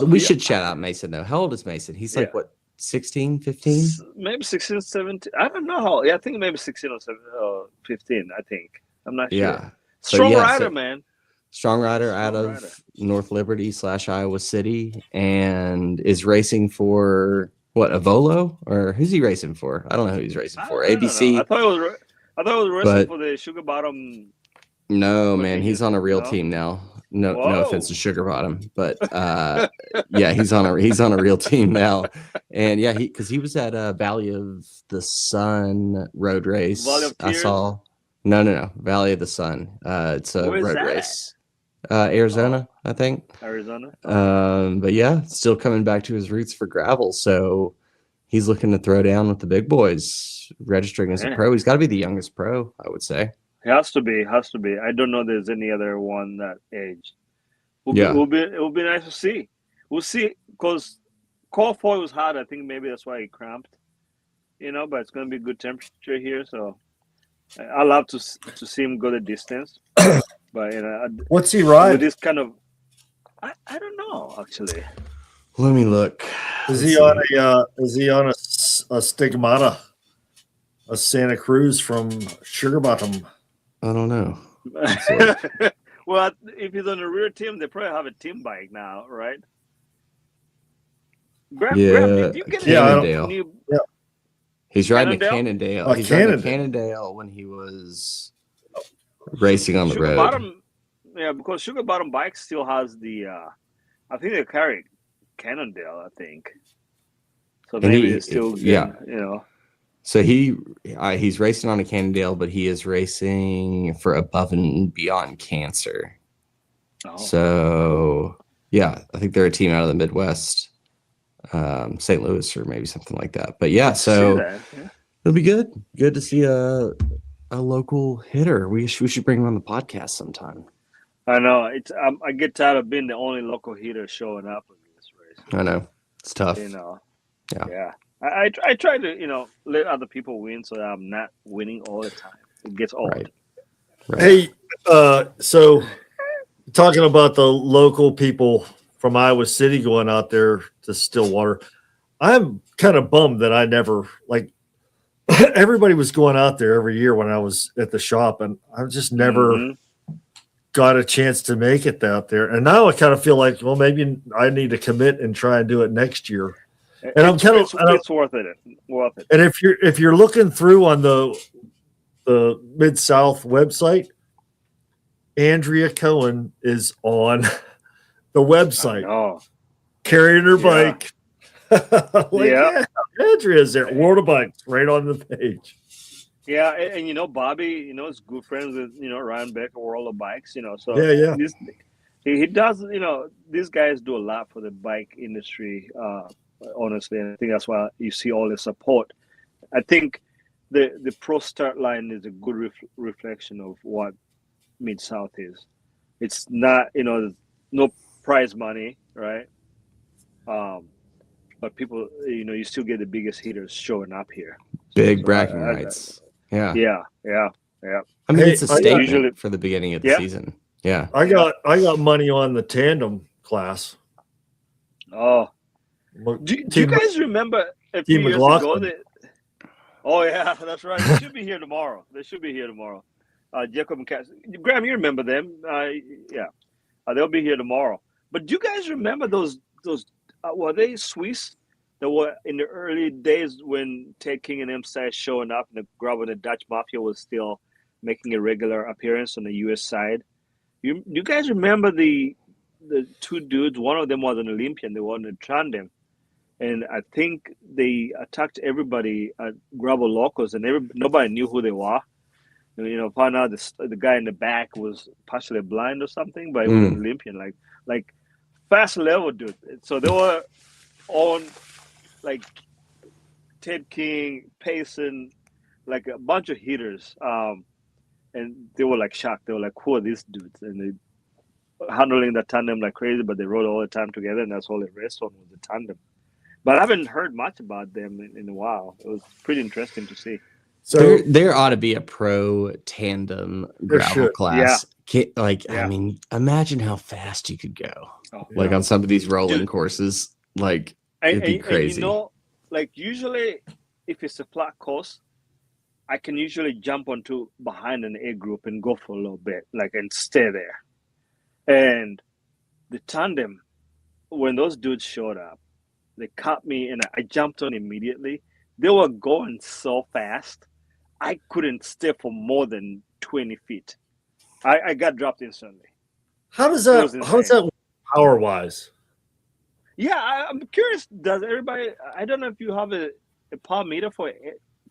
[SPEAKER 2] We should shout out Mason though. How old is Mason? He's like what, 16, 15?
[SPEAKER 1] Maybe 16, 17. I don't know how. Yeah, I think maybe 16 or 15, I think. I'm not sure.
[SPEAKER 2] Yeah.
[SPEAKER 1] Strong rider, man.
[SPEAKER 2] Strong rider out of North Liberty / Iowa City, and is racing for what, Avolo? Or who's he racing for? I don't know who he's racing for. ABC.
[SPEAKER 1] I thought it was racing for the Sugar Bottom.
[SPEAKER 2] No, man, he's on a real team now. No offense to Sugar Bottom, but yeah, he's on a real team now, and yeah, because he was at Valley of the Sun road race. I saw. No, Valley of the Sun. It's a road race. Arizona, I think.
[SPEAKER 1] Arizona.
[SPEAKER 2] But yeah, still coming back to his roots for gravel, so he's looking to throw down with the big boys, registering as a pro. He's got to be the youngest pro, I would say.
[SPEAKER 1] It has to be. I don't know there's any other one that age. It will be nice to see. We'll see, because Call 4 was hot. I think maybe that's why he cramped. You know, but it's going to be good temperature here, so I love to see him go the distance. But you know,
[SPEAKER 3] what's he ride?
[SPEAKER 1] With this kind of, I don't know actually.
[SPEAKER 2] Let me look.
[SPEAKER 3] Is he on a Stigmata, a Santa Cruz from Sugar Bottom?
[SPEAKER 2] I don't know.
[SPEAKER 1] Well, if he's on the rear team, they probably have a team bike now, right? Graham, did you get
[SPEAKER 2] Cannondale. He's riding a Cannondale.
[SPEAKER 3] He's
[SPEAKER 2] riding a Cannondale when he was racing on the road.
[SPEAKER 1] Bottom, because Sugar Bottom Bike still has the, I think they carry Cannondale, I think. So maybe it's still good, you know.
[SPEAKER 2] So he's racing on a Cannondale, but he is racing for Above and Beyond Cancer. Oh. So yeah, I think they're a team out of the Midwest, St. Louis or maybe something like that. But yeah, so it'll be good. Good to see a local hitter. We should bring him on the podcast sometime.
[SPEAKER 1] I know it's. I get tired of being the only local hitter showing up in this race.
[SPEAKER 2] I know it's tough.
[SPEAKER 1] You know.
[SPEAKER 2] Yeah.
[SPEAKER 1] I try to, you know, let other people win so that I'm not winning all the time. It gets old.
[SPEAKER 2] Right.
[SPEAKER 3] Hey, so talking about the local people from Iowa City going out there to Stillwater, I'm kind of bummed that I never, like, everybody was going out there every year when I was at the shop, and I just never got a chance to make it out there. And now I kind of feel like, well, maybe I need to commit and try and do it next year. And
[SPEAKER 1] it's worth it.
[SPEAKER 3] And if you're looking through on the MidSouth website, Andrea Cohen is on the website carrying her bike. Andrea's there. World of Bikes right on the page.
[SPEAKER 1] Yeah, and you know, Bobby, you know, is good friends with, you know, Ryan Becker, World of Bikes, you know. So he does, you know, these guys do a lot for the bike industry. Honestly, and I think that's why you see all the support. I think the Pro Start line is a good reflection of what MidSouth is. It's not, you know, no prize money, right? But people, you know, you still get the biggest hitters showing up here.
[SPEAKER 2] Big bragging rights. Yeah. I mean, it's a statement for the beginning of the season. Yeah.
[SPEAKER 3] I got money on the tandem class.
[SPEAKER 1] Oh. Do you guys remember a few years ago that? Oh yeah, that's right. They should be here tomorrow. Jacob and Cass. Graham, you remember them? They'll be here tomorrow. But do you guys remember those were they Swiss? That were in the early days when Ted King and them started showing up, and the Dutch Mafia was still making a regular appearance on the U.S. side. You guys remember the two dudes? One of them was an Olympian. They were in the tandem, and I think they attacked everybody at Grabo Locos, and nobody knew who they were. And, found out the guy in the back was partially blind or something, but he was an Olympian, like fast level dude. So they were on like Ted King, Payson, like a bunch of hitters. And they were like shocked. They were like, who are these dudes? And they handling the tandem like crazy, but they rode all the time together, and that's all they raced on was the tandem. But I haven't heard much about them in a while. It was pretty interesting to see.
[SPEAKER 2] So there ought to be a pro tandem gravel class.
[SPEAKER 1] Yeah.
[SPEAKER 2] I mean, imagine how fast you could go. On some of these rolling courses. Like, it'd be crazy.
[SPEAKER 1] And like usually if it's a flat course, I can usually jump onto behind an A group and go for a little bit, and stay there. And the tandem, when those dudes showed up, they caught me and I jumped on immediately. They were going so fast, I couldn't stay for more than 20 feet. I got dropped instantly.
[SPEAKER 3] How does that work power wise?
[SPEAKER 1] Yeah, I'm curious. Does everybody? I don't know if you have a power meter for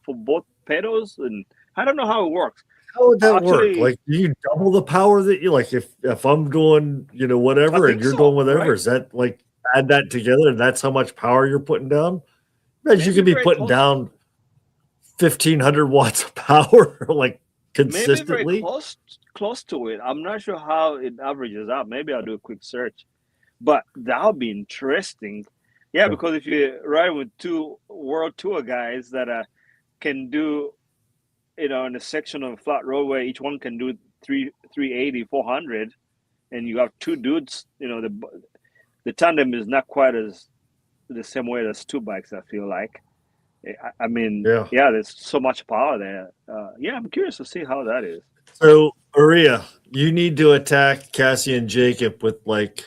[SPEAKER 1] both pedals, and I don't know how it works.
[SPEAKER 3] How would that work? Like, do you double the power that you like? If I'm doing, whatever, and you're doing whatever, right? Is that like add that together, and that's how much power you're putting down? Imagine you could be putting down 1,500 watts of power, like consistently.
[SPEAKER 1] Maybe very close to it. I'm not sure how it averages out. Maybe I'll do a quick search, but that would be interesting. Yeah, because if you ride with two world tour guys that can do, in a section of a flat road where each one can do 380, 400, and you have two dudes, the tandem is not quite as the same way as two bikes, I feel like. I mean, there's so much power there. I'm curious to see how that is.
[SPEAKER 3] So, Maria, you need to attack Cassie and Jacob with like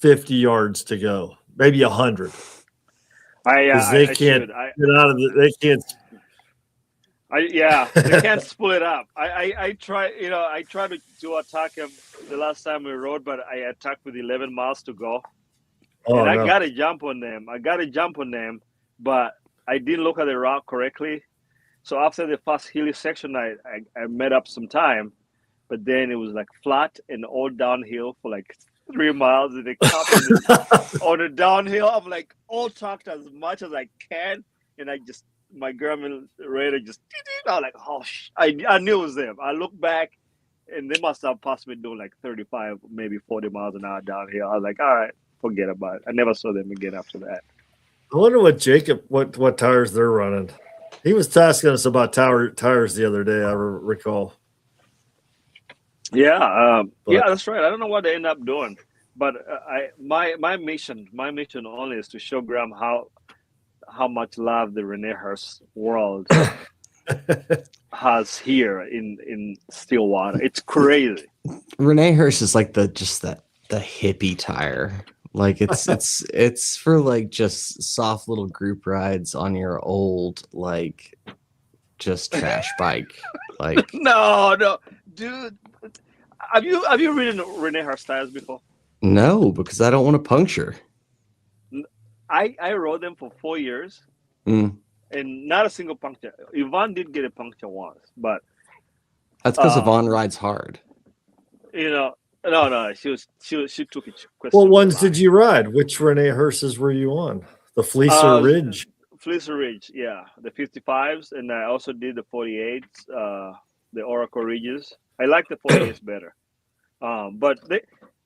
[SPEAKER 3] 50 yards to go, maybe 100. They can't get out of they can't.
[SPEAKER 1] They can't split up. I try to attack him the last time we rode, but I attacked with 11 miles to go. I got to jump on them. But I didn't look at the route correctly. So after the first hilly section, I made up some time, but then it was like flat and all downhill for like 3 miles. And they caught on the downhill. I'm like all tucked as much as I can, and my Garmin radar just. I was like, oh, I knew it was them. I looked back, and they must have passed me doing like 35, maybe 40 miles an hour downhill. I was like, all right, forget about it. I never saw them again after that.
[SPEAKER 3] I wonder what tires they're running. He was asking us about tires the other day, I recall.
[SPEAKER 1] Yeah, that's right. I don't know what they end up doing, but my mission only is to show Graham how much love the Rene Hurst world has here in Stillwater. It's crazy.
[SPEAKER 2] Rene Hurst is like the hippie tire. Like it's for like just soft little group rides on your old like just trash bike. Like
[SPEAKER 1] no, dude. Have you ridden Rene Hurst tires before?
[SPEAKER 2] No, because I don't want to puncture.
[SPEAKER 1] I rode them for 4 years, and not a single puncture. Yvonne did get a puncture once, but
[SPEAKER 2] that's because Yvonne rides hard.
[SPEAKER 1] No, she took it.
[SPEAKER 3] What ones did you ride? Which Rene Hursts were you on? The Fleecer Ridge?
[SPEAKER 1] Fleecer Ridge, yeah. The 55s, and I also did the 48s, the Oracle Ridges. I like the 48s better. But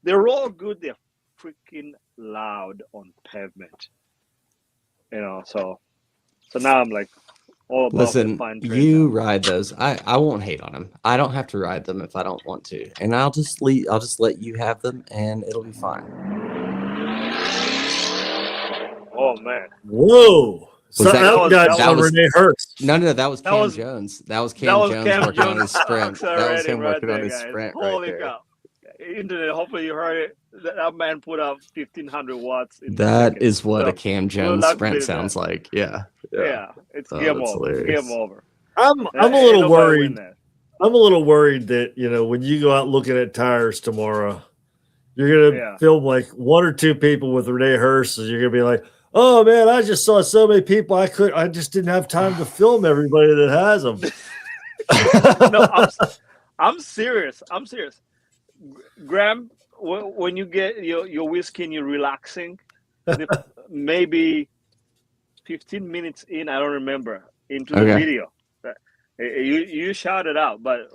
[SPEAKER 1] they're all good. They're freaking loud on pavement. So now I'm like all about
[SPEAKER 2] listen, you ride those. I won't hate on them. I don't have to ride them if I don't want to. And I'll just let you have them and it'll be fine.
[SPEAKER 1] Oh man.
[SPEAKER 3] Whoa.
[SPEAKER 2] That was
[SPEAKER 3] Rene Hurst.
[SPEAKER 2] No, that was Cam Jones. That was Cam Jones working on his sprint. That was him working on his sprint right there.
[SPEAKER 1] Cow. internet. Hopefully you heard it. That man put out 1,500 watts. In
[SPEAKER 2] That
[SPEAKER 1] seconds.
[SPEAKER 2] is what
[SPEAKER 1] So,
[SPEAKER 2] a Cam
[SPEAKER 1] we'll
[SPEAKER 2] Jones
[SPEAKER 1] not
[SPEAKER 2] sprint
[SPEAKER 1] believe
[SPEAKER 2] sounds
[SPEAKER 1] that.
[SPEAKER 2] like. Yeah.
[SPEAKER 1] Yeah, it's
[SPEAKER 2] Oh,
[SPEAKER 1] game
[SPEAKER 2] that's
[SPEAKER 1] over.
[SPEAKER 2] hilarious.
[SPEAKER 1] Game over.
[SPEAKER 3] I'm a
[SPEAKER 1] Ain't
[SPEAKER 3] little
[SPEAKER 1] nobody
[SPEAKER 3] worried.
[SPEAKER 1] win that.
[SPEAKER 3] I'm a little worried that, when you go out looking at tires tomorrow, you're gonna film like one or two people with Renee Hurst, and you're gonna be like, "Oh man, I just saw so many people. I just didn't have time to film everybody that has them."
[SPEAKER 1] No, I'm serious. I'm serious. Graham, when you get your whiskey and you're relaxing, maybe 15 minutes in, I don't remember, into the video, you shout it out. But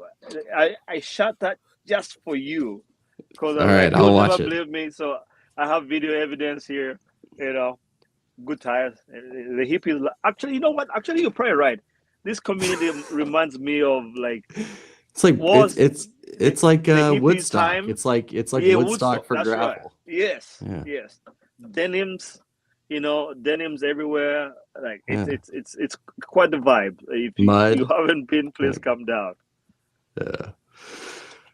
[SPEAKER 1] I shot that just for you, because
[SPEAKER 2] All right, I'll
[SPEAKER 1] you'll
[SPEAKER 2] watch
[SPEAKER 1] never
[SPEAKER 2] it.
[SPEAKER 1] believe me. So I have video evidence here. Good tires. The hippies. Actually, you know what? Actually, you're probably right. This community reminds me of like.
[SPEAKER 2] It's like it's like
[SPEAKER 1] the hippie
[SPEAKER 2] Woodstock.
[SPEAKER 1] time.
[SPEAKER 2] It's like
[SPEAKER 1] Yeah,
[SPEAKER 2] Woodstock for
[SPEAKER 1] that's
[SPEAKER 2] gravel.
[SPEAKER 1] right. Yes,
[SPEAKER 2] Yeah.
[SPEAKER 1] yes. Denims, denims everywhere. Like it's quite the vibe. If
[SPEAKER 2] Mud.
[SPEAKER 1] you haven't been, please come down.
[SPEAKER 2] Yeah.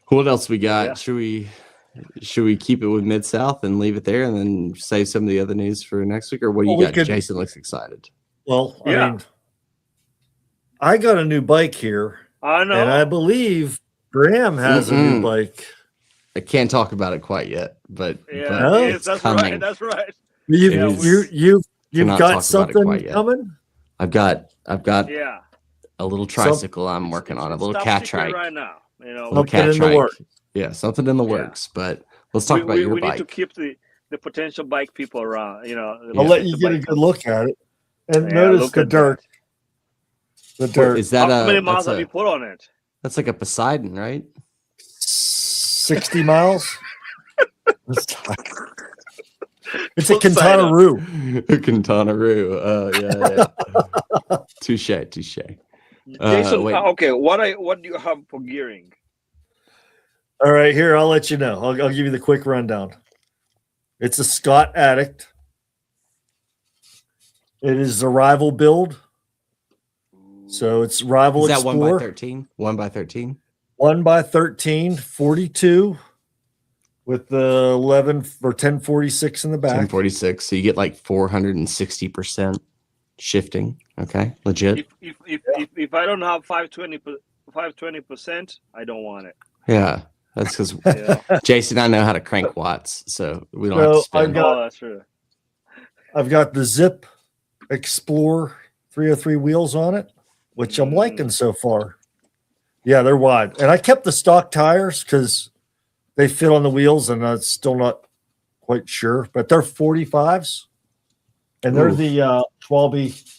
[SPEAKER 2] What else we got?
[SPEAKER 1] Yeah.
[SPEAKER 2] Should we keep it with MidSouth and leave it there, and then save some of the other news for next week, or what do you got? Jason looks excited.
[SPEAKER 3] Well, I mean, I got a new bike here.
[SPEAKER 1] I know,
[SPEAKER 3] and I believe Graham has a new bike.
[SPEAKER 2] I can't talk about it quite yet, but
[SPEAKER 1] that's
[SPEAKER 2] coming.
[SPEAKER 1] right. That's right.
[SPEAKER 3] You've got something coming.
[SPEAKER 2] I've got a little tricycle I'm working on, a little cat trike
[SPEAKER 1] right now.
[SPEAKER 2] Little cat trike. Yeah, something in the works. But let's talk about your bike.
[SPEAKER 1] We need to keep the potential bike people around.
[SPEAKER 3] I'll let you get a good look at it and notice the dirt. The dirt.
[SPEAKER 2] Is that
[SPEAKER 1] how many miles have you put on it?
[SPEAKER 2] That's like a Poseidon, right?
[SPEAKER 3] 60 miles. It's a Quintana-Roo.
[SPEAKER 2] Quintana-Roo. Yeah. Touche.
[SPEAKER 1] Jason, okay. What do you have for gearing?
[SPEAKER 3] All right, here, I'll let you know. I'll give you the quick rundown. It's a Scott Addict. It is a rival build. So it's rival
[SPEAKER 2] Is that
[SPEAKER 3] Explorer.
[SPEAKER 2] 1x13? 1x13?
[SPEAKER 3] 1x13, 42 with the 11 or 1046 in the back.
[SPEAKER 2] 1046. So you get like 460% shifting. Okay, legit.
[SPEAKER 1] If I don't have 520%, I don't want it.
[SPEAKER 2] Yeah, that's because Jason, I know how to crank watts, so we don't have to spend.
[SPEAKER 1] That's true.
[SPEAKER 3] I've got the Zip Explorer 303 wheels on it, which I'm liking so far. Yeah, they're wide. And I kept the stock tires because they fit on the wheels, and I'm still not quite sure. But they're 45s. And they're the 12B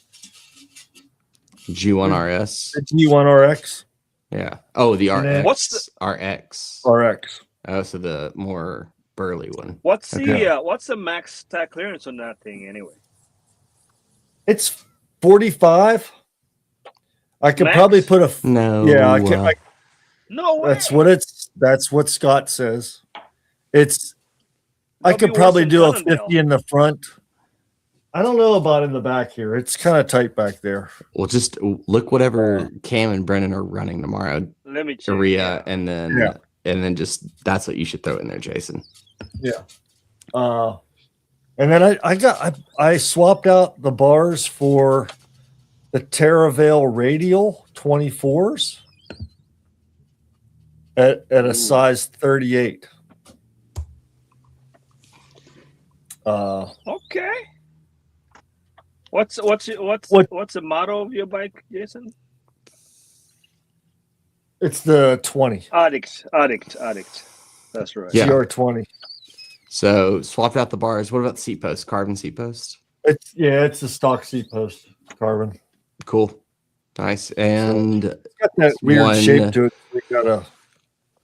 [SPEAKER 2] G1 RS.
[SPEAKER 3] The G1 RX.
[SPEAKER 2] Yeah. Oh, the RX.
[SPEAKER 1] What's the
[SPEAKER 2] RX?
[SPEAKER 3] RX.
[SPEAKER 2] Oh, so the more burly one.
[SPEAKER 1] What's the max tire clearance on that thing anyway?
[SPEAKER 3] It's 45. I could probably put a
[SPEAKER 2] no.
[SPEAKER 3] Yeah,
[SPEAKER 1] no way.
[SPEAKER 3] That's what Scott says. I could probably do a 50 in the front. I don't know about in the back here. It's kind of tight back there.
[SPEAKER 2] Well, just look whatever Cam and Brennan are running tomorrow.
[SPEAKER 1] Let me check.
[SPEAKER 2] And then just that's what you should throw in there, Jason.
[SPEAKER 3] Yeah. And then I swapped out the bars for the Terravale Radial 24s at a size 38.
[SPEAKER 1] Okay. What's the model of your bike, Jason?
[SPEAKER 3] It's the 20.
[SPEAKER 1] Addict. That's right.
[SPEAKER 2] Yeah.
[SPEAKER 3] CR20.
[SPEAKER 2] So swapped out the bars. What about the seat post? Carbon seat post?
[SPEAKER 3] It's a stock seat post, carbon.
[SPEAKER 2] Cool. Nice. And
[SPEAKER 3] it's got that weird shape to it. We got a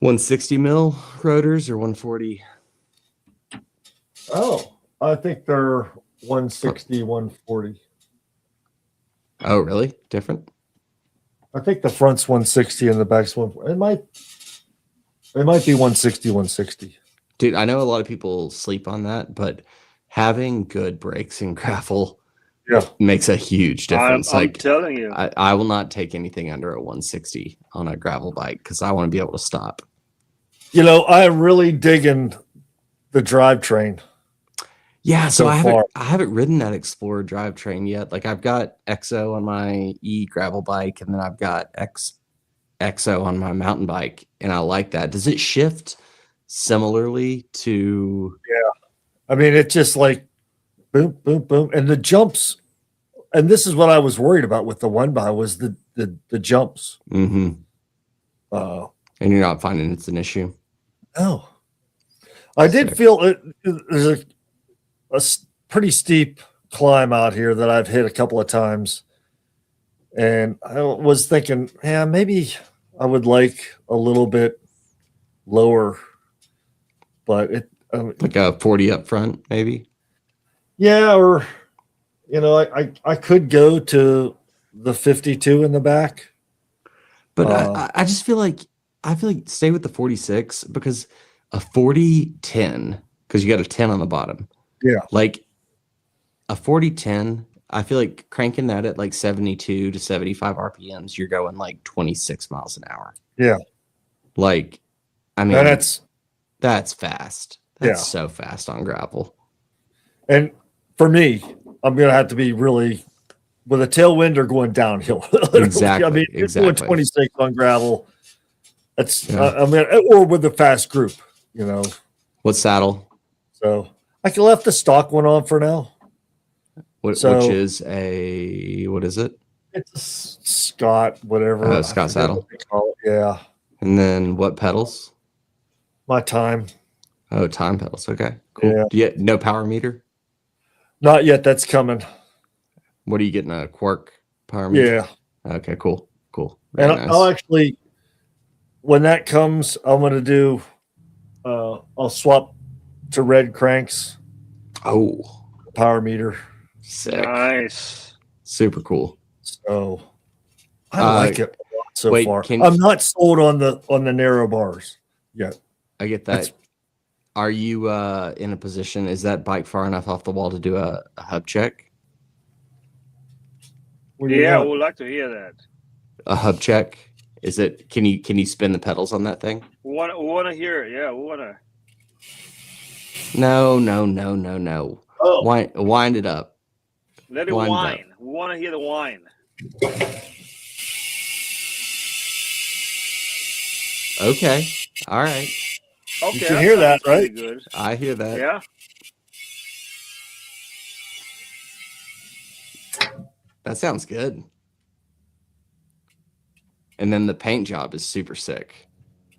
[SPEAKER 2] 160 mil rotors or 140.
[SPEAKER 3] Oh, I think they're 160, 140.
[SPEAKER 2] Oh, really? Different?
[SPEAKER 3] I think the front's 160 and the back's 140. It might be 160, 160.
[SPEAKER 2] Dude, I know a lot of people sleep on that, but having good brakes in gravel makes a huge difference.
[SPEAKER 1] I'm telling you.
[SPEAKER 2] I will not take anything under a 160 on a gravel bike because I want to be able to stop.
[SPEAKER 3] I am really digging the drivetrain.
[SPEAKER 2] Yeah, so
[SPEAKER 3] So far.
[SPEAKER 2] I haven't ridden that Explorer drivetrain yet. Like I've got XO on my gravel bike, and then I've got XO on my mountain bike, and I like that. Does it shift similarly to?
[SPEAKER 3] I mean, it's just like boom, boom, boom, and the jumps. And this is what I was worried about with the one by was the jumps.
[SPEAKER 2] Mm-hmm.
[SPEAKER 3] Uh,
[SPEAKER 2] And you're not finding it's an issue?
[SPEAKER 3] no, I did
[SPEAKER 2] Sick.
[SPEAKER 3] feel there's a pretty steep climb out here that I've hit a couple of times, and I was thinking, yeah, maybe I would like a little bit lower, but
[SPEAKER 2] Like a 40 up front, maybe?
[SPEAKER 3] yeah, or I could go to the 52 in the back.
[SPEAKER 2] But I just feel like stay with the 46 because a 40-10, because you got a 10 on the bottom.
[SPEAKER 3] Yeah.
[SPEAKER 2] Like a 40-10, I feel like cranking that at like 72 to 75 RPMs, you're going like 26 miles an hour.
[SPEAKER 3] Yeah.
[SPEAKER 2] Like, I mean,
[SPEAKER 3] And
[SPEAKER 2] that's fast. That's so fast on gravel.
[SPEAKER 3] and for me, I'm going to have to be really with a tailwind or going downhill.
[SPEAKER 2] Exactly.
[SPEAKER 3] I mean, it's doing
[SPEAKER 2] Exactly.
[SPEAKER 3] 26 on gravel. That's,
[SPEAKER 2] Yeah.
[SPEAKER 3] I mean, or with a fast group,
[SPEAKER 2] What saddle?
[SPEAKER 3] So I can left the stock one on for now.
[SPEAKER 2] Which is what is it?
[SPEAKER 3] It's a Scott, whatever.
[SPEAKER 2] Oh, Scott saddle.
[SPEAKER 3] What they call it. Yeah.
[SPEAKER 2] And then what pedals?
[SPEAKER 3] My time.
[SPEAKER 2] Oh, time pedals. Okay, cool.
[SPEAKER 3] Yeah.
[SPEAKER 2] Do you no power meter?
[SPEAKER 3] Not yet. That's coming.
[SPEAKER 2] What are you getting, a Quark power meter?
[SPEAKER 3] Yeah.
[SPEAKER 2] Okay, cool.
[SPEAKER 3] And
[SPEAKER 2] Very nice.
[SPEAKER 3] I'll actually, when that comes, I'm going to do, I'll swap to red cranks,
[SPEAKER 2] Oh,
[SPEAKER 3] power meter.
[SPEAKER 2] sick.
[SPEAKER 1] Nice.
[SPEAKER 2] Super cool.
[SPEAKER 3] So I like it a lot so
[SPEAKER 2] wait,
[SPEAKER 3] far.
[SPEAKER 2] can-
[SPEAKER 3] I'm not sold on the narrow bars yet.
[SPEAKER 2] I get that.
[SPEAKER 3] That's-
[SPEAKER 2] Are you in a position, is that bike far enough off the wall to do a hub check?
[SPEAKER 3] What do you
[SPEAKER 1] Yeah,
[SPEAKER 3] want?
[SPEAKER 1] we'd like to hear that.
[SPEAKER 2] A hub check? Is it, can you spin the pedals on that thing?
[SPEAKER 1] We want to hear it. Yeah, we want to.
[SPEAKER 2] No.
[SPEAKER 3] Oh,
[SPEAKER 2] Wind it up.
[SPEAKER 1] Let it
[SPEAKER 2] Wind up.
[SPEAKER 1] whine. We want to hear the whine.
[SPEAKER 2] Okay. All right.
[SPEAKER 1] Okay,
[SPEAKER 3] can hear that,
[SPEAKER 1] sounds pretty
[SPEAKER 3] right?
[SPEAKER 1] Good.
[SPEAKER 2] I hear that.
[SPEAKER 1] Yeah.
[SPEAKER 2] That sounds good. And then the paint job is super sick.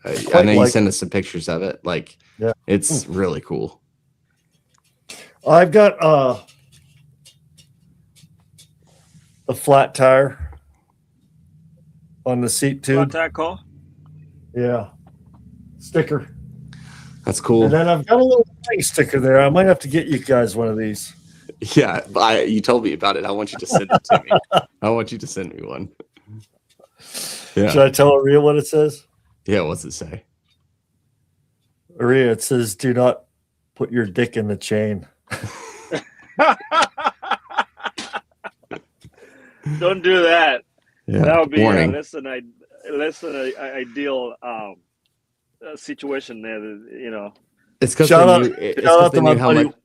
[SPEAKER 2] I
[SPEAKER 3] Quite
[SPEAKER 2] know you
[SPEAKER 3] like
[SPEAKER 2] sent us some pictures of it. Like,
[SPEAKER 3] Yeah.
[SPEAKER 2] it's really cool.
[SPEAKER 3] I've got a flat tire on the seat
[SPEAKER 1] What's
[SPEAKER 3] tube.
[SPEAKER 1] that call?
[SPEAKER 3] Yeah. Sticker.
[SPEAKER 2] That's cool.
[SPEAKER 3] And then I've got a little thing sticker there. I might have to get you guys one of these.
[SPEAKER 2] Yeah, you told me about it. I want you to send it to me. I want you to send me one. Yeah.
[SPEAKER 3] Should I tell Aria what it says?
[SPEAKER 2] Yeah, what's it say?
[SPEAKER 3] Aria, it says, do not put your dick in the chain.
[SPEAKER 1] Don't do that.
[SPEAKER 2] Yeah.
[SPEAKER 1] That would be
[SPEAKER 2] warning.
[SPEAKER 1] less than ideal situation there.
[SPEAKER 2] It's because
[SPEAKER 3] Shout out-
[SPEAKER 2] it's
[SPEAKER 3] shout out
[SPEAKER 2] they
[SPEAKER 3] to my
[SPEAKER 2] knew how
[SPEAKER 3] buddy-
[SPEAKER 2] much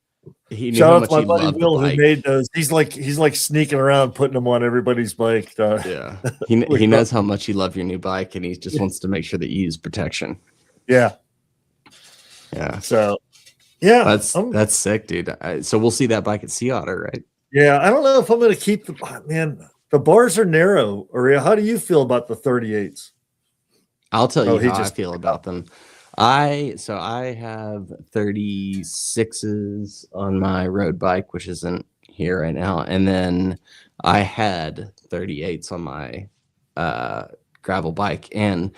[SPEAKER 2] he knew
[SPEAKER 3] Shout
[SPEAKER 2] how
[SPEAKER 3] out
[SPEAKER 2] much
[SPEAKER 3] to my
[SPEAKER 2] he
[SPEAKER 3] buddy
[SPEAKER 2] loved the
[SPEAKER 3] Will who
[SPEAKER 2] bike.
[SPEAKER 3] made those. He's like sneaking around putting them on everybody's bike.
[SPEAKER 2] Yeah, he knows how much you love your new bike, and he just wants to make sure that you use protection.
[SPEAKER 3] Yeah.
[SPEAKER 2] Yeah,
[SPEAKER 3] So, yeah.
[SPEAKER 2] that's sick, dude. So we'll see that bike at Sea Otter, right?
[SPEAKER 3] Yeah. I don't know if I'm going to keep the bars are narrow. Aria, how do you feel about the 38s?
[SPEAKER 2] I'll tell
[SPEAKER 3] Oh,
[SPEAKER 2] you
[SPEAKER 3] he
[SPEAKER 2] how
[SPEAKER 3] just-
[SPEAKER 2] I feel about them. I have 36s on my road bike, which isn't here right now, and then I had 38s on my gravel bike, and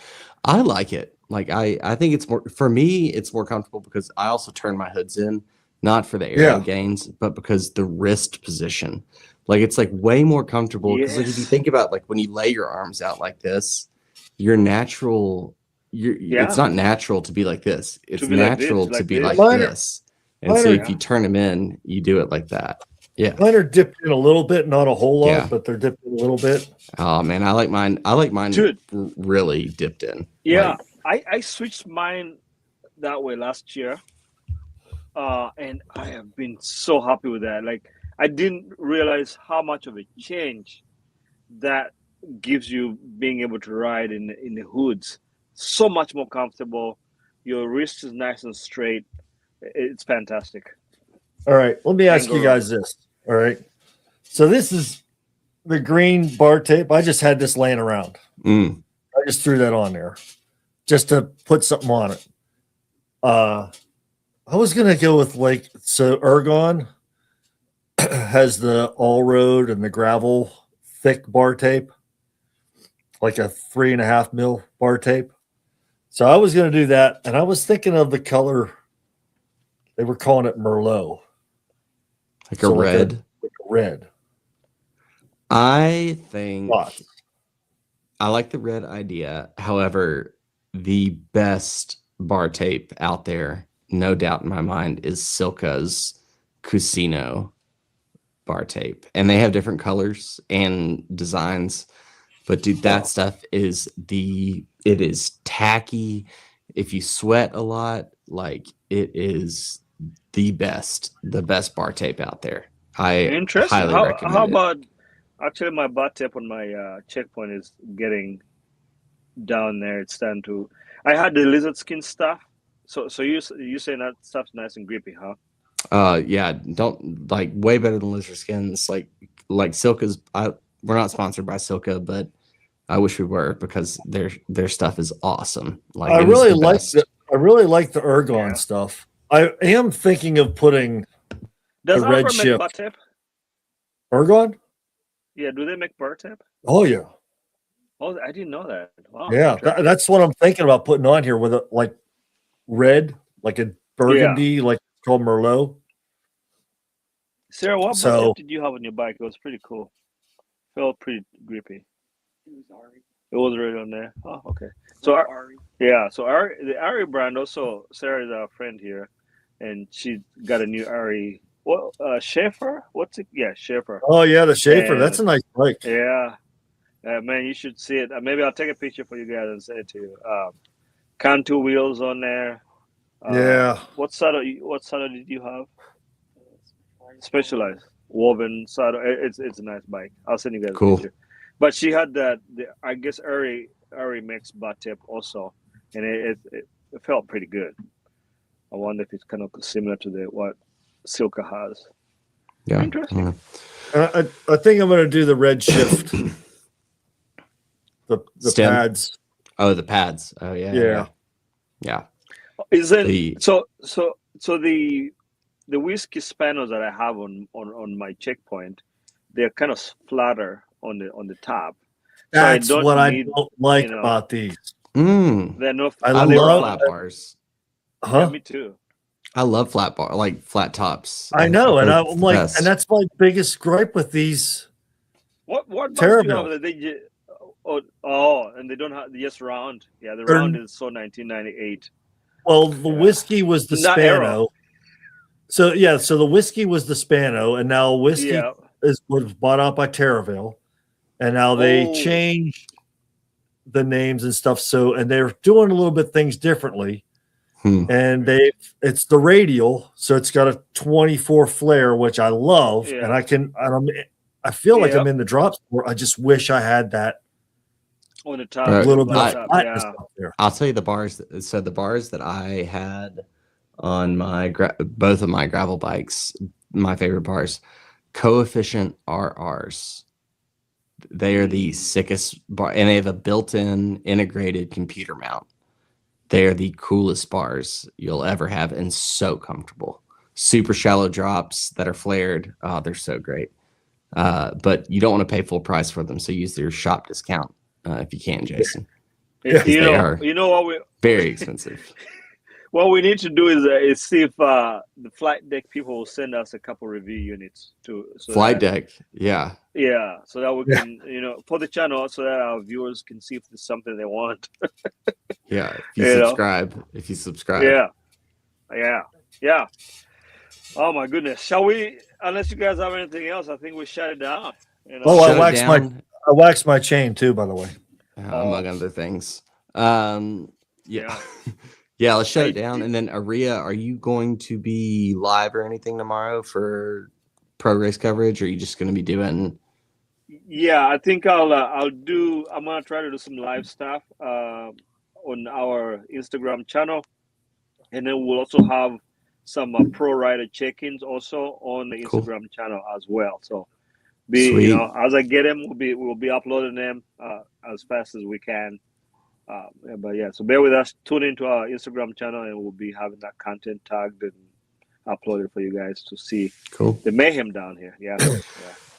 [SPEAKER 2] I like it. Like I think it's more, for me, it's more comfortable because I also turn my hoods in, not for the aero
[SPEAKER 3] Yeah.
[SPEAKER 2] gains, but because the wrist position, like it's like way more comfortable. Because like if you
[SPEAKER 1] Yes.
[SPEAKER 2] think about like when you lay your arms out like this, your natural. It's not natural to be like this. It's
[SPEAKER 1] be like this,
[SPEAKER 2] natural to
[SPEAKER 1] like
[SPEAKER 2] be
[SPEAKER 1] this.
[SPEAKER 2] like
[SPEAKER 3] Mine are-
[SPEAKER 2] this. And
[SPEAKER 3] mine
[SPEAKER 2] so
[SPEAKER 3] are-
[SPEAKER 2] if you turn them in, you do it like that. Yeah.
[SPEAKER 3] Mine are dipped in a little bit, not a whole lot,
[SPEAKER 2] Yeah.
[SPEAKER 3] but they're dipped in a little bit.
[SPEAKER 2] Oh man, I like mine.
[SPEAKER 1] Dude.
[SPEAKER 2] Really dipped in.
[SPEAKER 1] Yeah, I switched mine that way last year, and I have been so happy with that. Like I didn't realize how much of a change that gives you being able to ride in the hoods. So much more comfortable. Your wrist is nice and straight. It's fantastic.
[SPEAKER 3] All right, let me ask
[SPEAKER 1] Angle
[SPEAKER 3] you guys this. All right, so this is the green bar tape. I just had this laying around.
[SPEAKER 2] Mm.
[SPEAKER 3] I just threw that on there just to put something on it. I was gonna go with like so Ergon has the all road and the gravel thick bar tape, like a 3.5 mil bar tape. So I was gonna do that, and I was thinking of the color. They were calling it Merlot,
[SPEAKER 2] Like a red.
[SPEAKER 3] like a red.
[SPEAKER 2] I think
[SPEAKER 3] Lots.
[SPEAKER 2] I like the red idea. However, the best bar tape out there, no doubt in my mind, is Silka's Cusino bar tape. And they have different colors and designs. But dude, that stuff is it is tacky. If you sweat a lot, like it is the best bar tape out there. I
[SPEAKER 1] Interesting.
[SPEAKER 2] highly recommend
[SPEAKER 1] How
[SPEAKER 2] it.
[SPEAKER 1] about actually my butt tip on my checkpoint is getting down there. It's starting to. I had the lizard skin stuff. So you saying that stuff's nice and grippy, huh?
[SPEAKER 2] Yeah, don't like way better than lizard skins. Like Silka's. We're not sponsored by Silka, but I wish we were because their stuff is awesome. Like
[SPEAKER 3] I
[SPEAKER 2] it is
[SPEAKER 3] really
[SPEAKER 2] the
[SPEAKER 3] like
[SPEAKER 2] best.
[SPEAKER 3] I really like the Ergon
[SPEAKER 1] Yeah.
[SPEAKER 3] stuff. I am thinking of putting
[SPEAKER 1] Does
[SPEAKER 3] the red
[SPEAKER 1] Alpha make
[SPEAKER 3] shift.
[SPEAKER 1] butt tip?
[SPEAKER 3] Ergon.
[SPEAKER 1] Yeah, do they make bar tip?
[SPEAKER 3] Oh yeah,
[SPEAKER 1] Oh, I didn't know that. Wow.
[SPEAKER 3] yeah.
[SPEAKER 1] interesting.
[SPEAKER 3] That's what I'm thinking about putting on here with a like red, like a burgundy, like it's called Merlot.
[SPEAKER 1] Sarah, what butt
[SPEAKER 3] So-
[SPEAKER 1] tip did you have on your bike? It was pretty cool. Felt pretty grippy. It was right on there. Oh, okay. So the Ari brand also. Sarah is our friend here, and she got a new Ari. Well, Schaefer. What's it? Yeah, Schaefer.
[SPEAKER 3] Oh yeah, the Schaefer.
[SPEAKER 1] And-
[SPEAKER 3] That's a nice bike.
[SPEAKER 1] Yeah, man, you should see it. Maybe I'll take a picture for you guys and send it to you. Cantu wheels on there.
[SPEAKER 3] Yeah.
[SPEAKER 1] What saddle did you have? Specialized woven saddle. It's a nice bike. I'll send you guys
[SPEAKER 2] Cool.
[SPEAKER 1] a picture. But she had I guess Ari makes butt tip also, and it felt pretty good. I wonder if it's kind of similar to what Silka has.
[SPEAKER 2] Yeah.
[SPEAKER 1] Interesting.
[SPEAKER 2] Yeah.
[SPEAKER 3] I think I'm going to do the red shift. the
[SPEAKER 2] Stem.
[SPEAKER 3] pads.
[SPEAKER 2] Oh, the pads. Oh yeah. Yeah.
[SPEAKER 1] Is it
[SPEAKER 2] The-
[SPEAKER 1] so the whiskey spanners that I have on my checkpoint, they're kind of flatter on the top. So
[SPEAKER 3] That's what I
[SPEAKER 1] need,
[SPEAKER 3] don't like
[SPEAKER 1] you know,
[SPEAKER 3] about these.
[SPEAKER 1] They're no.
[SPEAKER 3] I
[SPEAKER 2] I
[SPEAKER 1] they
[SPEAKER 2] love
[SPEAKER 1] round.
[SPEAKER 2] flat bars.
[SPEAKER 1] Yeah,
[SPEAKER 3] Huh?
[SPEAKER 1] me too.
[SPEAKER 2] I love flat tops.
[SPEAKER 3] I know, and
[SPEAKER 2] think
[SPEAKER 3] I'm
[SPEAKER 2] it's the
[SPEAKER 3] like,
[SPEAKER 2] best.
[SPEAKER 3] and that's my biggest gripe with these.
[SPEAKER 1] What bikes do you
[SPEAKER 3] Terrible.
[SPEAKER 1] have that they just, and they don't have just round. Yeah, the
[SPEAKER 3] They're-
[SPEAKER 1] round is so 1998.
[SPEAKER 3] Well, the
[SPEAKER 1] Yeah.
[SPEAKER 3] whiskey was the
[SPEAKER 1] Not
[SPEAKER 3] Spano.
[SPEAKER 1] Aero.
[SPEAKER 3] So the whiskey was the Spano, and now whiskey
[SPEAKER 1] Yeah,
[SPEAKER 3] was bought out by Terraville, and now they
[SPEAKER 1] Oh.
[SPEAKER 3] changed the names and stuff. So, and they're doing a little bit things differently. And it's the radial, so it's got a 24 flare, which I love,
[SPEAKER 1] Yeah.
[SPEAKER 3] and I feel like
[SPEAKER 1] Yeah.
[SPEAKER 3] I'm in the drop store. I just wish I had that
[SPEAKER 1] on the top.
[SPEAKER 2] Right.
[SPEAKER 3] little bit of
[SPEAKER 1] top,
[SPEAKER 3] flatness
[SPEAKER 1] yeah.
[SPEAKER 3] up there.
[SPEAKER 2] I'll tell you the bars. So the bars that I had on my both of my gravel bikes, my favorite bars, Coefficient RRs. They are the sickest bar, and they have a built-in integrated computer mount. They are the coolest bars you'll ever have, and so comfortable. Super shallow drops that are flared. Oh, they're so great. But you don't want to pay full price for them, so use their shop discount if you can, Jason.
[SPEAKER 3] Yeah.
[SPEAKER 1] You know what we
[SPEAKER 2] Very expensive.
[SPEAKER 1] what we need to do is see if the flight deck people will send us a couple review units to
[SPEAKER 2] Flight deck, yeah.
[SPEAKER 1] Yeah, so that we can for the channel, so that our viewers can see if there's something they want.
[SPEAKER 2] Yeah,
[SPEAKER 1] You know?
[SPEAKER 2] if you subscribe.
[SPEAKER 1] Yeah. Oh my goodness! Shall we? Unless you guys have anything else, I think we shut it down.
[SPEAKER 3] Oh,
[SPEAKER 2] Shut it
[SPEAKER 3] I
[SPEAKER 2] down,
[SPEAKER 3] waxed my chain too, by the way.
[SPEAKER 2] among other things. Yeah. Yeah, let's shut it down. And then Aria, are you going to be live or anything tomorrow for pro race coverage, or are you just going to be doing?
[SPEAKER 1] Yeah, I think I'm gonna try to do some live stuff on our Instagram channel, and then we'll also have some pro rider check-ins also on the
[SPEAKER 2] Cool.
[SPEAKER 1] Instagram channel as well. So
[SPEAKER 2] Sweet.
[SPEAKER 1] as I get them, we'll be uploading them as fast as we can. But yeah, so bear with us. Tune into our Instagram channel, and we'll be having that content tagged and uploaded for you guys to see.
[SPEAKER 2] Cool.
[SPEAKER 1] The mayhem down here. Yeah.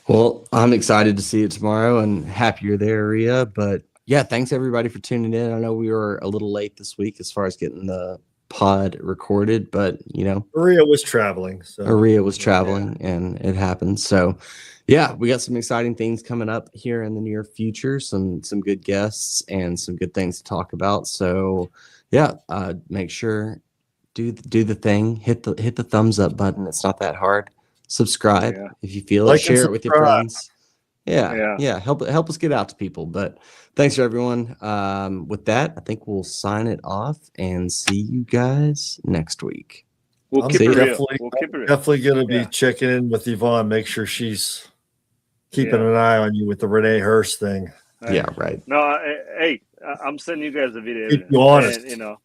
[SPEAKER 2] Well, I'm excited to see it tomorrow and happy you're there, Aria. But yeah, thanks everybody for tuning in. I know we were a little late this week as far as getting the pod recorded, but
[SPEAKER 3] Aria was traveling. So
[SPEAKER 2] Aria was traveling and it happened. So yeah, we got some exciting things coming up here in the near future, some good guests and some good things to talk about. So yeah, make sure do the thing, hit the thumbs up button. It's not that hard. Subscribe if you feel it, share it with your friends. Yeah. Help us get out to people. But thanks for everyone. With that, I think we'll sign it off and see you guys next week.
[SPEAKER 1] We'll keep it real. We'll keep it real.
[SPEAKER 3] Definitely going to be checking in with Yvonne. Make sure she's keeping an eye on you with the Renee Hurst thing.
[SPEAKER 2] Yeah, right.
[SPEAKER 1] No, hey, I'm sending you guys the video.
[SPEAKER 3] Keep you honest.
[SPEAKER 1] And,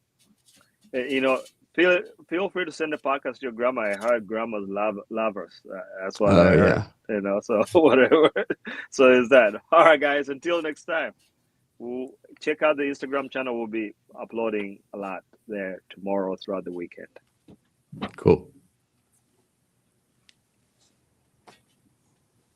[SPEAKER 1] feel free to send the podcast to your grandma. I heard grandmas love us. That's what I heard. So whatever. So is that. All right, guys. Until next time, we'll check out the Instagram channel. We'll be uploading a lot there tomorrow throughout the weekend.
[SPEAKER 2] Cool.